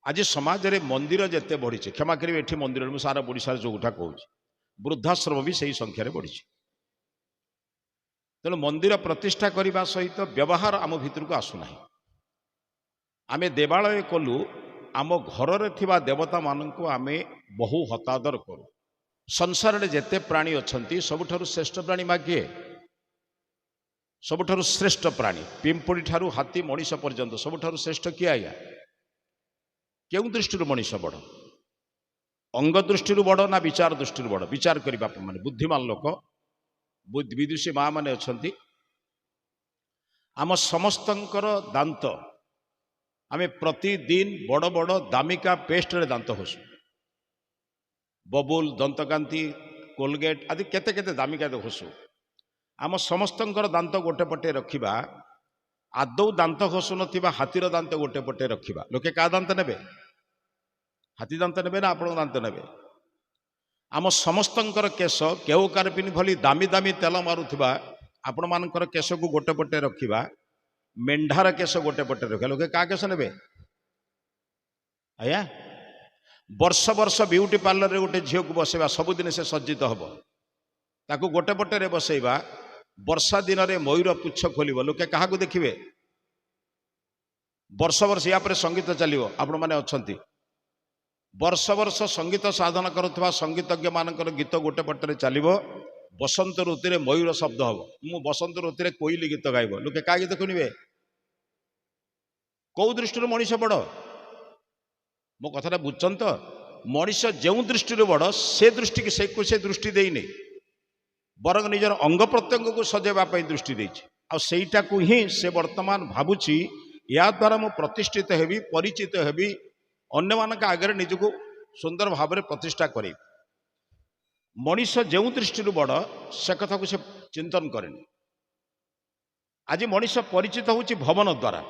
आज समाज रे मंदिर जिते बढ़ी क्षमा करेंगे ये मंदिर मुझे सारा ओडिशा जोटा कहूँ वृद्धाश्रम भी सही संख्यार बढ़ी तेणु मंदिर प्रतिष्ठा करने सहित व्यवहार आम भितर को आसुना आम देवालय कलु आम घर देवता मान आम बहु हतादर करूँ संसार में जिते प्राणी अच्छा सबुठ श्रेष्ठ प्राणी माँ किए सबुठ श्रेष्ठ प्राणी पिंपुड़ी ठारू हाथी मनीष पर्यंत सबुठ श्रेष्ठ किए आज्ञा क्यों दृष्टि मनीष बड़ अंग दृष्टि बड़ ना विचार दृष्टि बड़ विचार करने माने बुद्धिमान लोक विदुषी माँ मैंने अच्छा आम समस्तंकर दांत आम प्रतिदिन बड़ बड़ दामिका पेस्ट रे दांत घसु बबुल दंतकांति कोलगेट आदि केते केते दामिका घसु आम समस्तंकर दांत गोटे पटे रखिबा आदौ दांत घसु नथिबा हाथीर दांत गोटे पटे रखिबा लोके का दांत नेबे हाथी दांत नेबे ना आपण दांत नेबे आम समस्तंकर केश केउ कारपिन भली दामी दामी तेल मारुथिबा आपण मानकर केश को गोटे पटे रखिबा मेंढार केश गोटे पटे रखिबा लोके का केश नेबे आया वर्ष वर्ष ब्यूटी पार्लर रे गोटे झील को बसेबा सबुदिन से सज्जित हब ताकू गोटे पटे रे बसेबा वर्षा दिन रे मयूर पुच्छ खोलिबो लोके काहा को देखिबे वर्ष वर्ष या पर संगीत चलिबो आपण माने अछंती वर्ष वर्ष संगीत साधना करुवा संगीतज्ञ मानकर गीत गोटे पटे चलो बसंत ऋतु में मयूर शब्द हम मु बसंत ऋतु में कोईली गीत गायब लोके क्या गीत शुणे कौ दृष्टि मनीष बड़ मो कथा बुझन तो मनीष जो दृष्टि बड़ से दृष्टि की से दृष्टि देनी बरंग निजर अंग प्रत्यंग को सजेवाई दृष्टि देटा को ही से वर्तमान भावुची या द्वारा मु प्रतिष्ठित हेबी परिचित हेबी अन्य मानक आगे निजको सुंदर भाव में प्रतिष्ठा करे मनीष जो दृष्टि बड़ से कथा को से चिंतन करेनि आज मनीष परिचित होची भवन द्वारा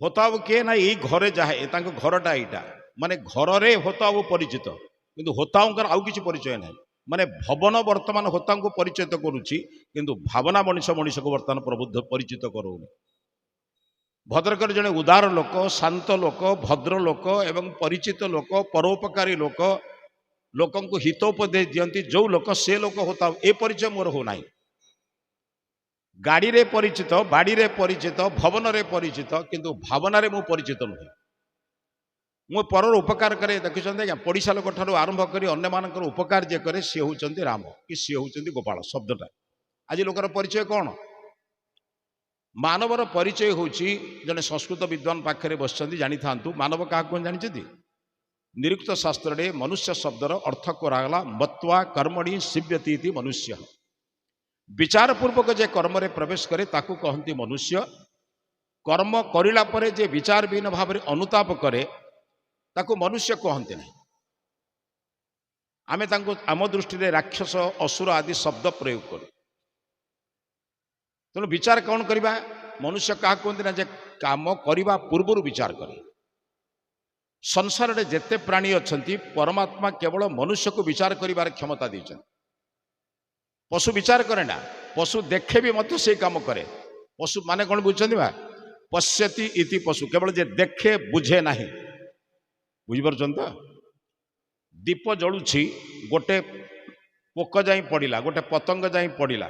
होताब किए ना यही घरे जाए घरटा यहाँ माने घर रे होताब परिचित किंतु होताओं आउ किसी परिचय ना माने भवन वर्तमान होता को परिचित करुच्ची किंतु भावना मनीष मनीष को वर्तमान प्रबुद्ध परिचित करोनी भद्रकर जड़े उदार लोक शांत लोक भद्र लोक एवं परिचित लोक परोपकारी लोक लोक हितोपदेश दियंती जो लोक से लोक होता ए परिचय मोर हो ना गाड़ी रे परिचित बाड़ी रे परिचित भवन रे परिचित किंतु भावना रे मु परिचित नुहे मु पर उपकार करे देखुं पड़िशा लोक ठार आरंभ कर अन्य मानकर उपकार जे करे सी होउचंती राम कि सी होउचंती गोपाल शब्दटा आज लोकर परिचय कौन मानवर परिचय होची जने संस्कृत विद्वान पाखे बस जानी था मानव क्या कौन जानी निरुक्त शास्त्र रे मनुष्य शब्दर अर्थ कराला मत्वा कर्मणि शिव्यती मनुष्य विचार पूर्वक जे कर्म रे प्रवेश करे ताकू कहती मनुष्य कर्म करिला परे जे विचार विहीन भाव में अनुताप करे ताकू मनुष्य कहते नहीं आमे तांको आम दृष्टि रे राक्षस असुर आदि शब्द प्रयोग करूँ तेणु विचार कौन करवा मनुष्य क्या कहते ना जे काम करने पूर्व विचार करे संसार में जिते प्राणी अच्छा परमात्मा केवल मनुष्य को विचार कर क्षमता देते पशु विचार करे ना पशु देखे भी मत से काम करे पशु माने कौन बुझे पश्यति इति पशु केवल जे देखे बुझे ना बुझीपार तो दीप जलुछि गोटे पोक जाई पड़ा गोटे पतंग जाई पड़ा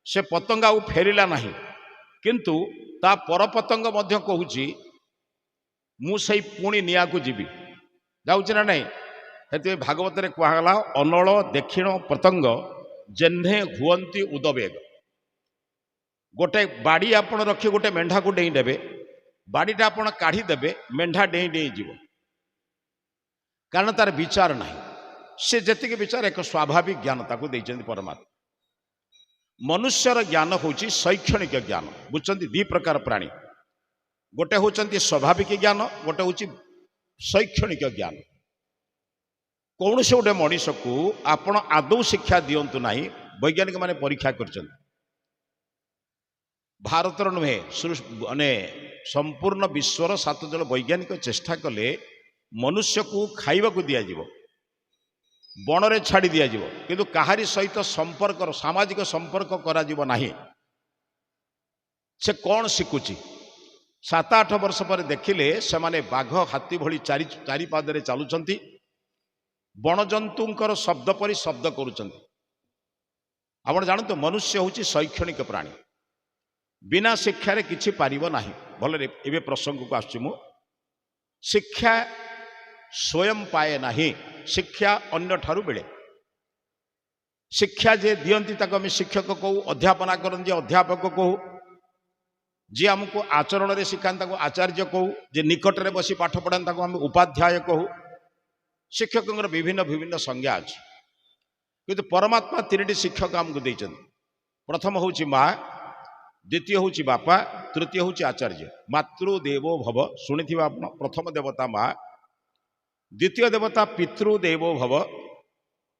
से पतंग आउ फेरिला नहीं किंतु ता पर पतंग मध्य कहूची मु सही पुणी निया को जीवी जाऊँ ना नहीं हेतु भागवत रे कहला अनल दक्षिण पतंग जेन्हे हुअंती उदवेग गोटे बाड़ी आपण रखी गोटे मेंढा को डेई देबे बाड़ीटा आपण काढ़ी देबे मेंढा डेई डेई जीव कारण तार विचार नहीं से जतिक विचार एक स्वाभाविक ज्ञान ताको देइछन्ति परमात्मा मनुष्यर ज्ञान होची शैक्षणिक ज्ञान बुझते दी प्रकार प्राणी गोटे होचंती स्वाभाविक ज्ञान गोटे होची शैक्षणिक ज्ञान कौन से गोटे मनीष को आपण आदौ शिक्षा दिंतु ना वैज्ञानिक माने परीक्षा कर भारतर नुहे माने संपूर्ण विश्वर 7 जन वैज्ञानिक चेष्टा कले मनुष्य को खाइबा को दिया जीवो बणरे छाड़ी दिया जीवो किंतु काहारी सहित संपर्क सामाजिक संपर्क करा जीवो नाही से कौन शिखुची 7-8 ବର୍ଷ ପରେ ଦେଖିଲେ ସେମାନେ ବାଘ ହାତୀ ଭଳି ଚାରି ପାଦରେ ଚାଲୁଛନ୍ତି, ବଣଜନ୍ତୁଙ୍କର ଶବ୍ଦ ପରି ଶବ୍ଦ କରୁଛନ୍ତି। ଆପଣ ଜାଣନ୍ତୁ ମନୁଷ୍ୟ ହେଉଛି ଶୈକ୍ଷଣିକ ପ୍ରାଣୀ, ବିନା ଶିକ୍ଷାରେ କିଛି ପାରିବ ନାହିଁ। ଭଲରେ ଏବେ ପ୍ରସଙ୍ଗକୁ ଆସୁଛି ମୁଁ। ଶିକ୍ଷା ସ୍ୱୟଂ ପାଏ ନାହିଁ, ଶିକ୍ଷା ଅନ୍ୟଠାରୁ ମିଳେ। ଶିକ୍ଷା ଯେ ଦିଅନ୍ତି ତାକୁ ଆମେ ଶିକ୍ଷକ କହୁ, ଅଧ୍ୟାପନା କରନ୍ତି ଅଧ୍ୟାପକ କହୁ, ଯିଏ ଆମକୁ ଆଚରଣରେ ଶିଖାନ୍ତି ତାକୁ ଆଚାର୍ଯ୍ୟ କହୁ, ଯେ ନିକଟରେ ବସି ପାଠ ପଢ଼ାନ୍ତି ତାକୁ ଆମେ ଉପାଧ୍ୟାୟ କହୁ। ଶିକ୍ଷକଙ୍କର ବିଭିନ୍ନ ବିଭିନ୍ନ ସଂଜ୍ଞା ଅଛି, କିନ୍ତୁ ପରମାତ୍ମା 3ଟି ଶିକ୍ଷକ ଆମକୁ ଦେଇଛନ୍ତି। ପ୍ରଥମ ହେଉଛି ମା, ଦ୍ୱିତୀୟ ହେଉଛି ବାପା, ତୃତୀୟ ହେଉଛି ଆଚାର୍ଯ୍ୟ। ମାତୃଦେବୋ ଭବ ଶୁଣିଥିବା ଆପଣ, ପ୍ରଥମ ଦେବତା ମା, ଦ୍ୱିତୀୟ ଦେବତା ପିତୃଦେବୋ ଭବ,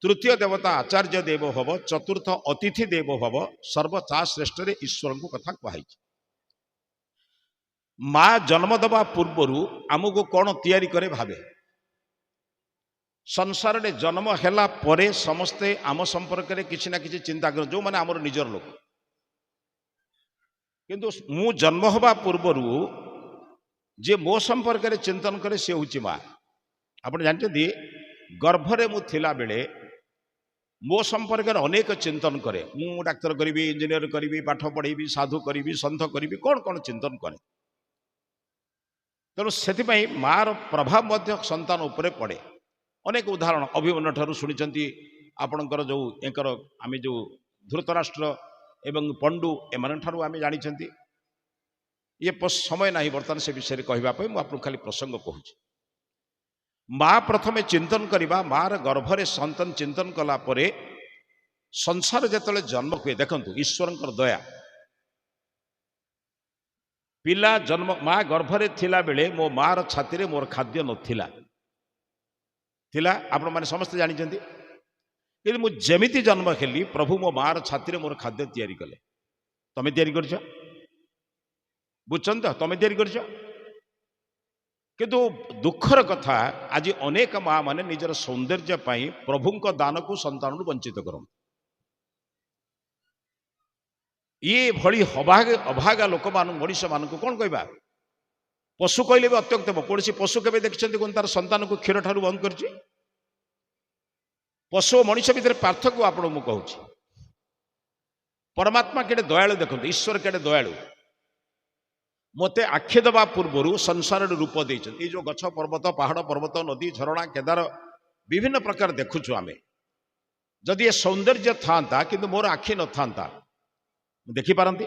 ତୃତୀୟ ଦେବତା ଆଚାର୍ଯ୍ୟ ଦେବ ଭବ, ଚତୁର୍ଥ ଅତିଥି ଦେବ ଭବ, ସର୍ବଚା ଶ୍ରେଷ୍ଠରେ ଈଶ୍ୱରଙ୍କୁ କଥା କୁହାଯାଇଛି। ମା ଜନ୍ମ ଦେବା ପୂର୍ବରୁ ଆମକୁ କ'ଣ ତିଆରି କରେ ଭାବେ। ସଂସାରରେ ଜନ୍ମ ହେଲା ପରେ ସମସ୍ତେ ଆମ ସମ୍ପର୍କରେ କିଛି ନା କିଛି ଚିନ୍ତା କରନ୍ତି, ଯେଉଁମାନେ ଆମର ନିଜର ଲୋକ। କିନ୍ତୁ ମୁଁ ଜନ୍ମ ହେବା ପୂର୍ବରୁ ଯିଏ ମୋ ସମ୍ପର୍କରେ ଚିନ୍ତନ କରେ ସେ ହେଉଛି ମା। ଆପଣ ଜାଣିଛନ୍ତି ଗର୍ଭରେ ମୁଁ ଥିଲାବେଳେ ମୋ ସମ୍ପର୍କରେ ଅନେକ ଚିନ୍ତନ କରେ। ମୁଁ ଡାକ୍ତର କରିବି, ଇଞ୍ଜିନିୟର କରିବି, ପାଠ ପଢ଼େଇବି, ସାଧୁ କରିବି, ସନ୍ଥ କରିବି, କ'ଣ କ'ଣ ଚିନ୍ତନ କରେ। ତେଣୁ ସେଥିପାଇଁ ମାର ପ୍ରଭାବ ମଧ୍ୟ ସନ୍ତାନ ଉପରେ ପଡ଼େ। ଅନେକ ଉଦାହରଣ ଅଭିମନ୍ୟୁ ଠାରୁ ଶୁଣିଛନ୍ତି, ଆପଣଙ୍କର ଯେଉଁ ଆମେ ଯେଉଁ ଧୃତରାଷ୍ଟ୍ର ଏବଂ ପଣ୍ଡୁ ଏମାନଙ୍କଠାରୁ ଆମେ ଜାଣିଛନ୍ତି। ଇଏ ସମୟ ନାହିଁ ବର୍ତ୍ତମାନ ସେ ବିଷୟରେ କହିବା ପାଇଁ, ମୁଁ ଆପଣଙ୍କୁ ଖାଲି ପ୍ରସଙ୍ଗ କହୁଛି। ମା ପ୍ରଥମେ ଚିନ୍ତନ କରିବା, ମାର ଗର୍ଭରେ ସନ୍ତାନ ଚିନ୍ତନ କଲା ପରେ ସଂସାର ଯେତେବେଳେ ଜନ୍ମ ହୁଏ, ଦେଖନ୍ତୁ ଈଶ୍ୱରଙ୍କର ଦୟା। ପିଲା ଜନ୍ମ ମା ଗର୍ଭରେ ଥିଲା ବେଳେ ମୋ ମାର ଛାତିରେ ମୋର ଖାଦ୍ୟ ନଥିଲା, ଆପଣମାନେ ସମସ୍ତେ ଜାଣିଛନ୍ତି। କିନ୍ତୁ ମୁଁ ଯେମିତି ଜନ୍ମ ହେଲି ପ୍ରଭୁ ମୋ ମାର ଛାତିରେ ମୋର ଖାଦ୍ୟ ତିଆରି କଲେ। ତମେ ତିଆରି କରିଛ, ବୁଝୁଛନ୍ତି ତ? ତମେ ତିଆରି କରିଛ। କିନ୍ତୁ ଦୁଃଖର କଥା, ଆଜି ଅନେକ ମା ମାନେ ନିଜର ସୌନ୍ଦର୍ଯ୍ୟ ପାଇଁ ପ୍ରଭୁଙ୍କ ଦାନକୁ ସନ୍ତାନରୁ ବଞ୍ଚିତ କରନ୍ତି। ଇଏ ଭଳି ଅଭାଗା ଲୋକମାନଙ୍କୁ, ମଣିଷ ମାନଙ୍କୁ କ'ଣ କହିବା? ପଶୁ କହିଲେ ବି ଅତ୍ୟୁକ୍ତି ହେବ। କୌଣସି ପଶୁ କେବେ ଦେଖିଛନ୍ତି ତାର ସନ୍ତାନକୁ କ୍ଷୀର ଠାରୁ ବନ୍ଦ କରିଛି? ପଶୁ ଓ ମଣିଷ ଭିତରେ ପାର୍ଥକ୍ୟ ଆପଣଙ୍କୁ ମୁଁ କହୁଛି। ପରମାତ୍ମା କେଡ଼େ ଦୟାଳୁ ଦେଖନ୍ତୁ, ଈଶ୍ୱର କେଡ଼େ ଦୟାଳୁ। ମୋତେ ଆଖି ଦେବା ପୂର୍ବରୁ ସଂସାରରେ ରୂପ ଦେଇଛନ୍ତି। ଏଇ ଯେଉଁ ଗଛ ପର୍ବତ, ପାହାଡ଼ ପର୍ବତ, ନଦୀ ଝରଣା କେଦାର ବିଭିନ୍ନ ପ୍ରକାର ଦେଖୁଛୁ ଆମେ। ଯଦି ଏ ସୌନ୍ଦର୍ଯ୍ୟ ଥାନ୍ତା କିନ୍ତୁ ମୋର ଆଖି ନଥାନ୍ତା, ମୁଁ ଦେଖିପାରନ୍ତି?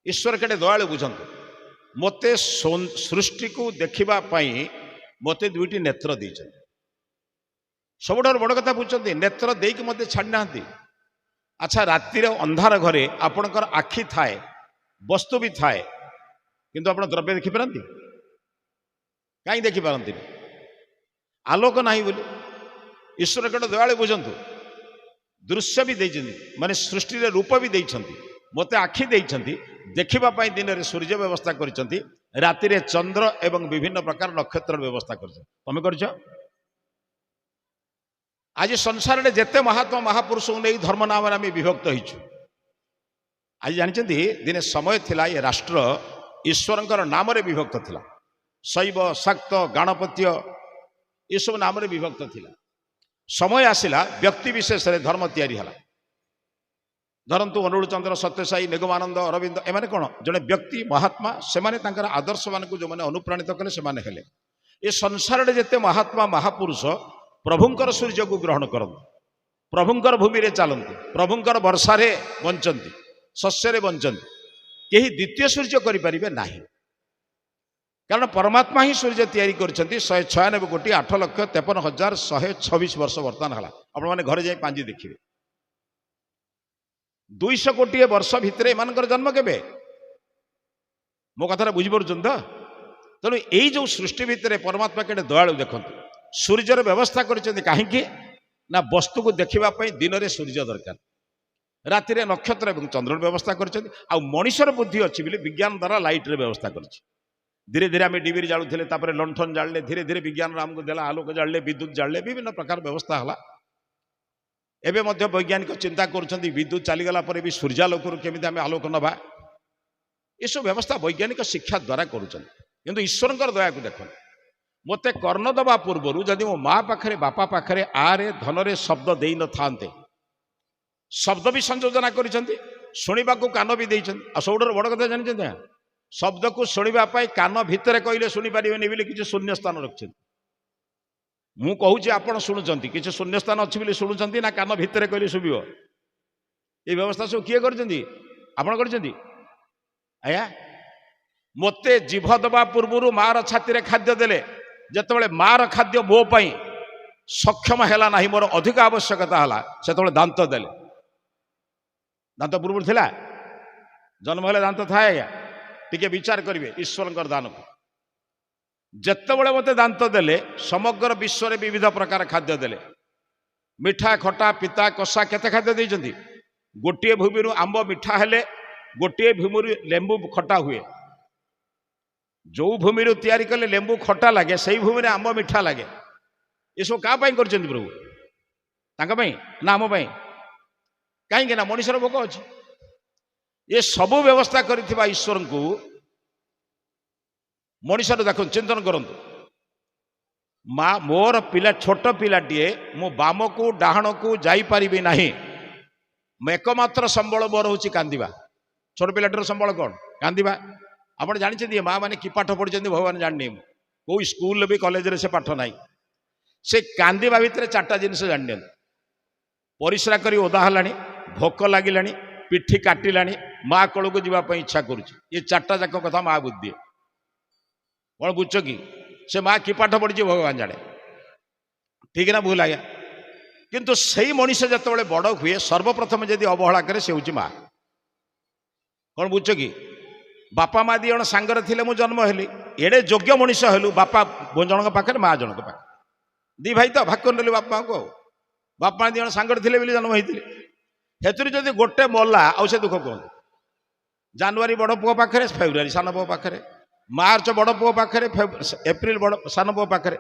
ଈଶ୍ୱର କେଡ଼େ ଦୟାଳୁ ବୁଝନ୍ତୁ। ମୋତେ ସୃଷ୍ଟିକୁ ଦେଖିବା ପାଇଁ ମୋତେ 2ଟି ନେତ୍ର ଦେଇଛନ୍ତି। ସବୁଠାରୁ ବଡ଼ କଥା ବୁଝୁଛନ୍ତି, ନେତ୍ର ଦେଇକି ମୋତେ ଛାଡ଼ି ନାହାନ୍ତି। ଆଚ୍ଛା, ରାତିରେ ଅନ୍ଧାର ଘରେ ଆପଣଙ୍କର ଆଖି ଥାଏ, ବସ୍ତୁ ବି ଥାଏ, କିନ୍ତୁ ଆପଣ ଦ୍ରବ୍ୟ ଦେଖିପାରନ୍ତି? କାହିଁ ଦେଖିପାରନ୍ତିନି? ଆଲୋକ ନାହିଁ ବୋଲି। ଈଶ୍ୱର କେଡ଼େ ଦୟାଳୁ ବୁଝନ୍ତୁ। ଦୃଶ୍ୟ ବି ଦେଇଛନ୍ତି, ମାନେ ସୃଷ୍ଟିରେ ରୂପ ବି ଦେଇଛନ୍ତି। ମୋତେ ଆଖି ଦେଇଛନ୍ତି ଦେଖିବା ପାଇଁ। ଦିନରେ ସୂର୍ଯ୍ୟ ବ୍ୟବସ୍ଥା କରିଛନ୍ତି, ରାତିରେ ଚନ୍ଦ୍ର ଏବଂ ବିଭିନ୍ନ ପ୍ରକାର ନକ୍ଷତ୍ରର ବ୍ୟବସ୍ଥା କରିଛନ୍ତି। ତମେ କରିଛ? ଆଜି ସଂସାରରେ ଯେତେ ମହାତ୍ମା ମହାପୁରୁଷଙ୍କୁ ନେଇ ଧର୍ମ ନାମରେ ଆମେ ବିଭକ୍ତ ହେଇଛୁ। ଆଜି ଜାଣିଛନ୍ତି, ଦିନେ ସମୟ ଥିଲା ଏ ରାଷ୍ଟ୍ର ଈଶ୍ୱରଙ୍କର ନାମରେ ବିଭକ୍ତ ଥିଲା। ଶୈବ, ଶାକ୍ତ, ଗାଣପତ୍ୟ ଏସବୁ ନାମରେ ବିଭକ୍ତ ଥିଲା। ସମୟ ଆସିଲା ବ୍ୟକ୍ତି ବିଶେଷରେ ଧର୍ମ ତିଆରି ହେଲା। ଧରନ୍ତୁ ଅନୁକୂଳ ଚନ୍ଦ୍ର, ସତ୍ୟସାଇ, ନିଗମାନନ୍ଦ, ଅରବିନ୍ଦ, ଏମାନେ କ'ଣ ଜଣେ ବ୍ୟକ୍ତି ମହାତ୍ମା। ସେମାନେ ତାଙ୍କର ଆଦର୍ଶମାନଙ୍କୁ ଯେଉଁମାନେ ଅନୁପ୍ରାଣିତ କଲେ ସେମାନେ ହେଲେ। ଏ ସଂସାରରେ ଯେତେ ମହାତ୍ମା ମହାପୁରୁଷ ପ୍ରଭୁଙ୍କର ସୂର୍ଯ୍ୟକୁ ଗ୍ରହଣ କରନ୍ତି, ପ୍ରଭୁଙ୍କର ଭୂମିରେ ଚାଲନ୍ତି, ପ୍ରଭୁଙ୍କର ବର୍ଷାରେ ବଞ୍ଚନ୍ତି, ଶସ୍ୟରେ ବଞ୍ଚନ୍ତି, କେହି ଦ୍ୱିତୀୟ ସୂର୍ଯ୍ୟ କରିପାରିବେ ନାହିଁ। କାରଣ ପରମାତ୍ମା ହିଁ ସୂର୍ଯ୍ୟ ତିଆରି କରିଛନ୍ତି। 196,08,53,126 ବର୍ଷ ବର୍ତ୍ତମାନ ହେଲା। ଆପଣମାନେ ଘରେ ଯାଇ ପାଞ୍ଜି ଦେଖିବେ। 200 କୋଟି ବର୍ଷ ଭିତରେ ଏମାନଙ୍କର ଜନ୍ମ କେବେ? ମୋ କଥାଟା ବୁଝିପାରୁଛନ୍ତି ତ? ତେଣୁ ଏଇ ଯେଉଁ ସୃଷ୍ଟି ଭିତରେ ପରମାତ୍ମା କେଡ଼େ ଦୟାଳୁ ଦେଖନ୍ତୁ। ସୂର୍ଯ୍ୟର ବ୍ୟବସ୍ଥା କରିଛନ୍ତି କାହିଁକି ନା ବସ୍ତୁକୁ ଦେଖିବା ପାଇଁ ଦିନରେ ସୂର୍ଯ୍ୟ ଦରକାର, ରାତିରେ ନକ୍ଷତ୍ର ଏବଂ ଚନ୍ଦ୍ରର ବ୍ୟବସ୍ଥା କରିଛନ୍ତି। ଆଉ ମଣିଷର ବୁଦ୍ଧି ଅଛି ବୋଲି ବିଜ୍ଞାନ ଦ୍ୱାରା ଲାଇଟ୍ର ବ୍ୟବସ୍ଥା କରିଛି। ଧୀରେ ଧୀରେ ଆମେ ଡିବିରି ଜାଳୁଥିଲେ, ତାପରେ ଲଣ୍ଠନ ଜାଳିଲେ, ଧୀରେ ଧୀରେ ବିଜ୍ଞାନ ଆମକୁ ଦେଲା ଆଲୋକ ଜାଳିଲେ, ବିଦ୍ୟୁତ ଜାଳିଲେ, ବିଭିନ୍ନ ପ୍ରକାର ବ୍ୟବସ୍ଥା ହେଲା। ଏବେ ମଧ୍ୟ ବୈଜ୍ଞାନିକ ଚିନ୍ତା କରୁଛନ୍ତି ବିଦ୍ୟୁତ ଚାଲିଗଲା ପରେ ବି ସୂର୍ଯ୍ୟାଲୋକରୁ କେମିତି ଆମେ ଆଲୋକ ନେବା। ଏସବୁ ବ୍ୟବସ୍ଥା ବୈଜ୍ଞାନିକ ଶିକ୍ଷା ଦ୍ୱାରା କରୁଛନ୍ତି। କିନ୍ତୁ ଈଶ୍ୱରଙ୍କର ଦୟାକୁ ଦେଖନ୍ତୁ, ମୋତେ କର୍ଣ୍ଣ ଦେବା ପୂର୍ବରୁ ଯଦି ମୋ ମା ପାଖରେ ବାପା ପାଖରେ ଆରେ ଧନରେ ଶବ୍ଦ ଦେଇନଥାନ୍ତେ, ଶବ୍ଦ ବି ସଂଯୋଜନା କରିଛନ୍ତି, ଶୁଣିବାକୁ କାନ ବି ଦେଇଛନ୍ତି। ଆଉ ସବୁଠାରୁ ବଡ଼ କଥା ଜାଣିଛନ୍ତି ନା, ଶବ୍ଦକୁ ଶୁଣିବା ପାଇଁ କାନ ଭିତରେ କହିଲେ ଶୁଣିପାରିବେନି ବୋଲି କିଛି ଶୂନ୍ୟ ସ୍ଥାନ ରଖିଛନ୍ତି। ମୁଁ କହୁଛି ଆପଣ ଶୁଣୁଛନ୍ତି, କିଛି ଶୂନ୍ୟ ସ୍ଥାନ ଅଛି ବୋଲି ଶୁଣୁଛନ୍ତି ନା କାନ ଭିତରେ କହିଲେ ଶୁଭିବ? এই ବ୍ୟବସ୍ଥା ସବୁ କିଏ କରିଛନ୍ତି? ଆପଣ କରିଛନ୍ତି? ଆଜ୍ଞା, ମୋତେ ଜିଭ ଦେବା ପୂର୍ବରୁ ମାର ଛାତିରେ ଖାଦ୍ୟ ଦେଲେ, ଯେତେବେଳେ ମାର ଖାଦ୍ୟ ମୋ ପାଇଁ ସକ୍ଷମ ହେଲା ନାହିଁ, ମୋର ଅଧିକ ଆବଶ୍ୟକତା ହେଲା, ସେତେବେଳେ ଦାନ୍ତ ଦେଲେ। ଦାନ୍ତ ପୂର୍ବରୁ ଥିଲା? ଜନ୍ମ ହେଲେ ଦାନ୍ତ ଥାଏ? ଆଜ୍ଞା, ଟିକେ ବିଚାର କରିବେ ଈଶ୍ୱରଙ୍କର ଦାନକୁ। ଯେତେବେଳେ ମୋତେ ଦାନ୍ତ ଦେଲେ, ସମଗ୍ର ବିଶ୍ୱରେ ବିବିଧ ପ୍ରକାର ଖାଦ୍ୟ ଦେଲେ। ମିଠା, ଖଟା, ପିତା, କଷା, କେତେ ଖାଦ୍ୟ ଦେଇଛନ୍ତି। ଗୋଟିଏ ଭୂମିରୁ ଆମ୍ବ ମିଠା ହେଲେ ଗୋଟିଏ ଭୂମିରୁ ଲେମ୍ବୁ ଖଟା ହୁଏ। ଯୋଉ ଭୂମିରୁ ତିଆରି କଲେ ଲେମ୍ବୁ ଖଟା ଲାଗେ, ସେଇ ଭୂମିରେ ଆମ୍ବ ମିଠା ଲାଗେ। ଏସବୁ କାହା ପାଇଁ କରିଛନ୍ତି ପ୍ରଭୁ? ତାଙ୍କ ପାଇଁ ନା ଆମ ପାଇଁ? କାହିଁକି ନା ମଣିଷର ଭୋକ ଅଛି। ଏ ସବୁ ବ୍ୟବସ୍ଥା କରିଥିବା ଈଶ୍ୱରଙ୍କୁ ମଣିଷର ଦେଖନ୍ତୁ, ଚିନ୍ତନ କରନ୍ତୁ। ମା ମୋର ପିଲା, ଛୋଟ ପିଲାଟିଏ, ମୁଁ ବାମକୁ ଡାହାଣକୁ ଯାଇପାରିବି ନାହିଁ, ଏକମାତ୍ର ସମ୍ବଳ ମୋର ହଉଛି କାନ୍ଦିବା। ଛୋଟ ପିଲାଟିର ସମ୍ବଳ କ'ଣ? କାନ୍ଦିବା। ଆପଣ ଜାଣିଛନ୍ତି ମା ମାନେ କି ପାଠ ପଢିଛନ୍ତି ଭଗବାନ ଜାଣିନି, ମୁଁ କୋଉ ସ୍କୁଲରେ ବି କଲେଜରେ ସେ ପାଠ ନାହିଁ। ସେ କାନ୍ଦିବା ଭିତରେ ଚାରିଟା ଜିନିଷ ଜାଣିନିଅନ୍ତି। ପରିସ୍ରା କରି ଓଦା ହେଲାଣି, ଭୋକ ଲାଗିଲାଣି, ପିଠି କାଟିଲାଣି, ମା କୋଳକୁ ଯିବା ପାଇଁ ଇଚ୍ଛା କରୁଛି। ଏ ଚାରିଟା ଯାକ କଥା ମା ବୁଝିଦିଏ। କ'ଣ ବୁଝୁଛ କି? ସେ ମା କି ପାଠ ପଢିଛି ଭଗବାନ ଜାଣେ। ଠିକ ନା ଭୁଲ ଆଜ୍ଞା? କିନ୍ତୁ ସେଇ ମଣିଷ ଯେତେବେଳେ ବଡ ହୁଏ, ସର୍ବପ୍ରଥମେ ଯଦି ଅବହେଳା କରେ, ସେ ହଉଛି ମା। କ'ଣ ବୁଝୁଛ କି? ବାପା ମା ଦି ଜଣ ସାଙ୍ଗରେ ଥିଲେ ମୁଁ ଜନ୍ମ ହେଲି, ଏଡେ ଯୋଗ୍ୟ ମଣିଷ ହେଲୁ, ବାପା ଜଣଙ୍କ ପାଖରେ, ମା ଜଣଙ୍କ ପାଖରେ, ଦି ଭାଇ ତ ଭାଗ କରିନେଲୁ ବାପା ମାଙ୍କୁ। ଆଉ ବାପା ମା ଦି ଜଣ ସାଙ୍ଗରେ ଥିଲେ ବୋଲି ଜନ୍ମ ହେଇଥିଲେ। ସେଥିରୁ ଯଦି ଗୋଟେ ମଲା, ଆଉ ସେ ଦୁଃଖ କୁହନ୍ତୁ। ଜାନୁଆରୀ ବଡ଼ ପୁଅ ପାଖରେ, ଫେବୃଆରୀ ସାନ ପୁଅ ପାଖରେ, ମାର୍ଚ୍ଚ ବଡ଼ ପୁଅ ପାଖରେ, ଏପ୍ରିଲ ବଡ଼ ସାନ ପୁଅ ପାଖରେ,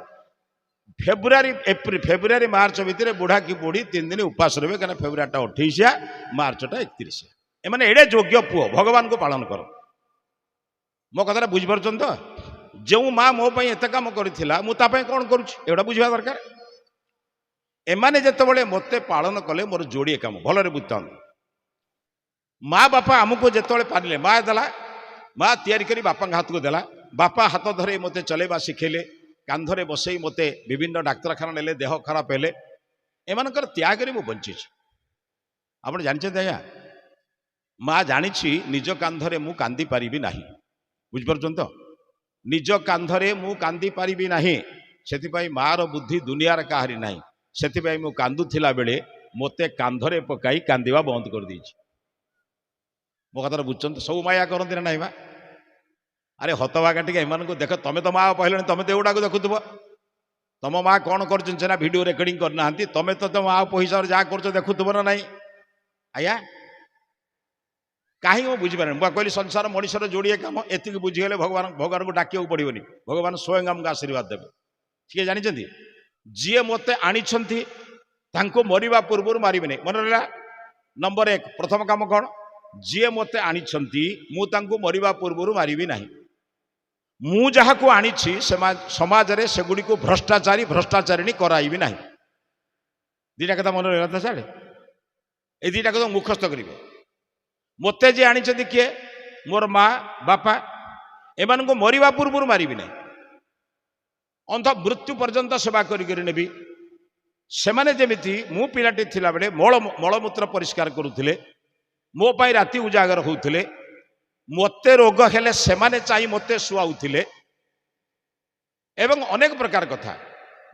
ଫେବୃଆରୀ ମାର୍ଚ୍ଚ ଭିତରେ ବୁଢା କି ବୁଢୀ 3 ଦିନ ଉପାସ ରହିବେ, କାରଣ ଫେବୃଆରୀଟା 28, ମାର୍ଚ୍ଚଟା 31। ଏମାନେ ଏଡେ ଯୋଗ୍ୟ ପୁଅ, ଭଗବାନଙ୍କୁ ପାଳନ କର। ମୋ କଥାଟା ବୁଝିପାରୁଛନ୍ତି ତ? ଯେଉଁ ମା ମୋ ପାଇଁ ଏତେ କାମ କରିଥିଲା, ମୁଁ ତା ପାଇଁ କ'ଣ କରୁଛି ଏଗୁଡ଼ା ବୁଝିବା ଦରକାର। ଏମାନେ ଯେତେବେଳେ ମୋତେ ପାଳନ କଲେ, ମୋର ଯୋଡ଼ିଏ କାମ, ଭଲରେ ବୁଝିଥାନ୍ତୁ। ମା ବାପା ଆମକୁ ଯେତେବେଳେ ପାରିଲେ, ମା ଦେଲା, ମା ତିଆରି କରି ବାପାଙ୍କ ହାତକୁ ଦେଲା, ବାପା ହାତ ଧରି ମୋତେ ଚଲେଇବା ଶିଖେଇଲେ, କାନ୍ଧରେ ବସେଇ ମୋତେ ବିଭିନ୍ନ ଡାକ୍ତରଖାନା ନେଲେ, ଦେହ ଖରାପ ହେଲେ। ଏମାନଙ୍କର ତ୍ୟାଗରେ ମୁଁ ବଞ୍ଚିଛି। ଆପଣ ଜାଣିଛନ୍ତି ଆଜ୍ଞା, ମା ଜାଣିଛି ନିଜ କାନ୍ଧରେ ମୁଁ କାନ୍ଦି ପାରିବି ନାହିଁ। ବୁଝିପାରୁଛନ୍ତି ତ? ନିଜ କାନ୍ଧରେ ମୁଁ କାନ୍ଦି ପାରିବି ନାହିଁ, ସେଥିପାଇଁ ମାର ବୁଦ୍ଧି ଦୁନିଆର କାହାରି ନାହିଁ। ସେଥିପାଇଁ ମୁଁ କାନ୍ଦୁଥିଲା ବେଳେ ମୋତେ କାନ୍ଧରେ ପକାଇ କାନ୍ଦିବା ବନ୍ଦ କରିଦେଇଛି। ମୋ କଥାଟା ବୁଝୁଛନ୍ତି? ସବୁ ମାୟା କରନ୍ତି ନା ନାହିଁ? ମା ଆରେ ହତଭାଗା ଟିକେ ଏମାନଙ୍କୁ ଦେଖ। ତମେ ତ ମା କହିଲେଣି, ତମେ ତ ଏଗୁଡ଼ାକୁ ଦେଖୁଥିବ। ତମ ମା କ'ଣ କରୁଛନ୍ତି ସିନା ଭିଡ଼ିଓ ରେକର୍ଡିଂ କରିନାହାନ୍ତି, ତମେ ତ ତମ ମା ହିସାବରେ ଯାହା କରୁଛ ଦେଖୁଥିବ ନା ନାହିଁ? ଆଜ୍ଞା, କାହିଁକି ମୁଁ ବୁଝିପାରେନି। ମୁଁ କହିଲି ସଂସାର ମଣିଷର ଯୋଡ଼ିଏ କାମ, ଏତିକି ବୁଝିଗଲେ ଭଗବାନଙ୍କୁ ଡାକିବାକୁ ପଡ଼ିବନି, ଭଗବାନ ସ୍ୱୟଂ ଆମକୁ ଆଶୀର୍ବାଦ ଦେବେ। କିଏ ଜାଣିଛନ୍ତି? ଯିଏ ମୋତେ ଆଣିଛନ୍ତି ତାଙ୍କୁ ମରିବା ପୂର୍ବରୁ ମାରିବେନି। ମନେ ରହିଲା? ନମ୍ବର 1, ପ୍ରଥମ କାମ କ'ଣ? ଯିଏ ମୋତେ ଆଣିଛନ୍ତି ମୁଁ ତାଙ୍କୁ ମରିବା ପୂର୍ବରୁ ମାରିବି ନାହିଁ। ମୁଁ ଯାହାକୁ ଆଣିଛି ସମାଜରେ ସେଗୁଡ଼ିକୁ ଭ୍ରଷ୍ଟାଚାରିଣୀ କରାଇବି ନାହିଁ। ଦିଟା କଥା ମନେ ରହିଲା ତ ସାର୍? এই ଦୁଇଟା କଥା ମୁଖସ୍ଥ କରିବେ। ମୋତେ ଯିଏ ଆଣିଛନ୍ତି କିଏ? ମୋର ମା ବାପା। ଏମାନଙ୍କୁ ମରିବା ପୂର୍ବରୁ ମାରିବି ନାହିଁ, ଅନ୍ଧ ମୃତ୍ୟୁ ପର୍ଯ୍ୟନ୍ତ ସେବା କରିକରି ନେବି। ସେମାନେ ଯେମିତି ମୁଁ ପିଲାଟି ଥିଲାବେଳେ ମଳମୂତ୍ର ପରିଷ୍କାର କରୁଥିଲେ, ମୋ ପାଇଁ ରାତି ଉଜାଗର ହେଉଥିଲେ, ମୋତେ ରୋଗ ହେଲେ ସେମାନେ ଚାହିଁ ମୋତେ ଶୁଆଉଥିଲେ, ଏବଂ ଅନେକ ପ୍ରକାର କଥା।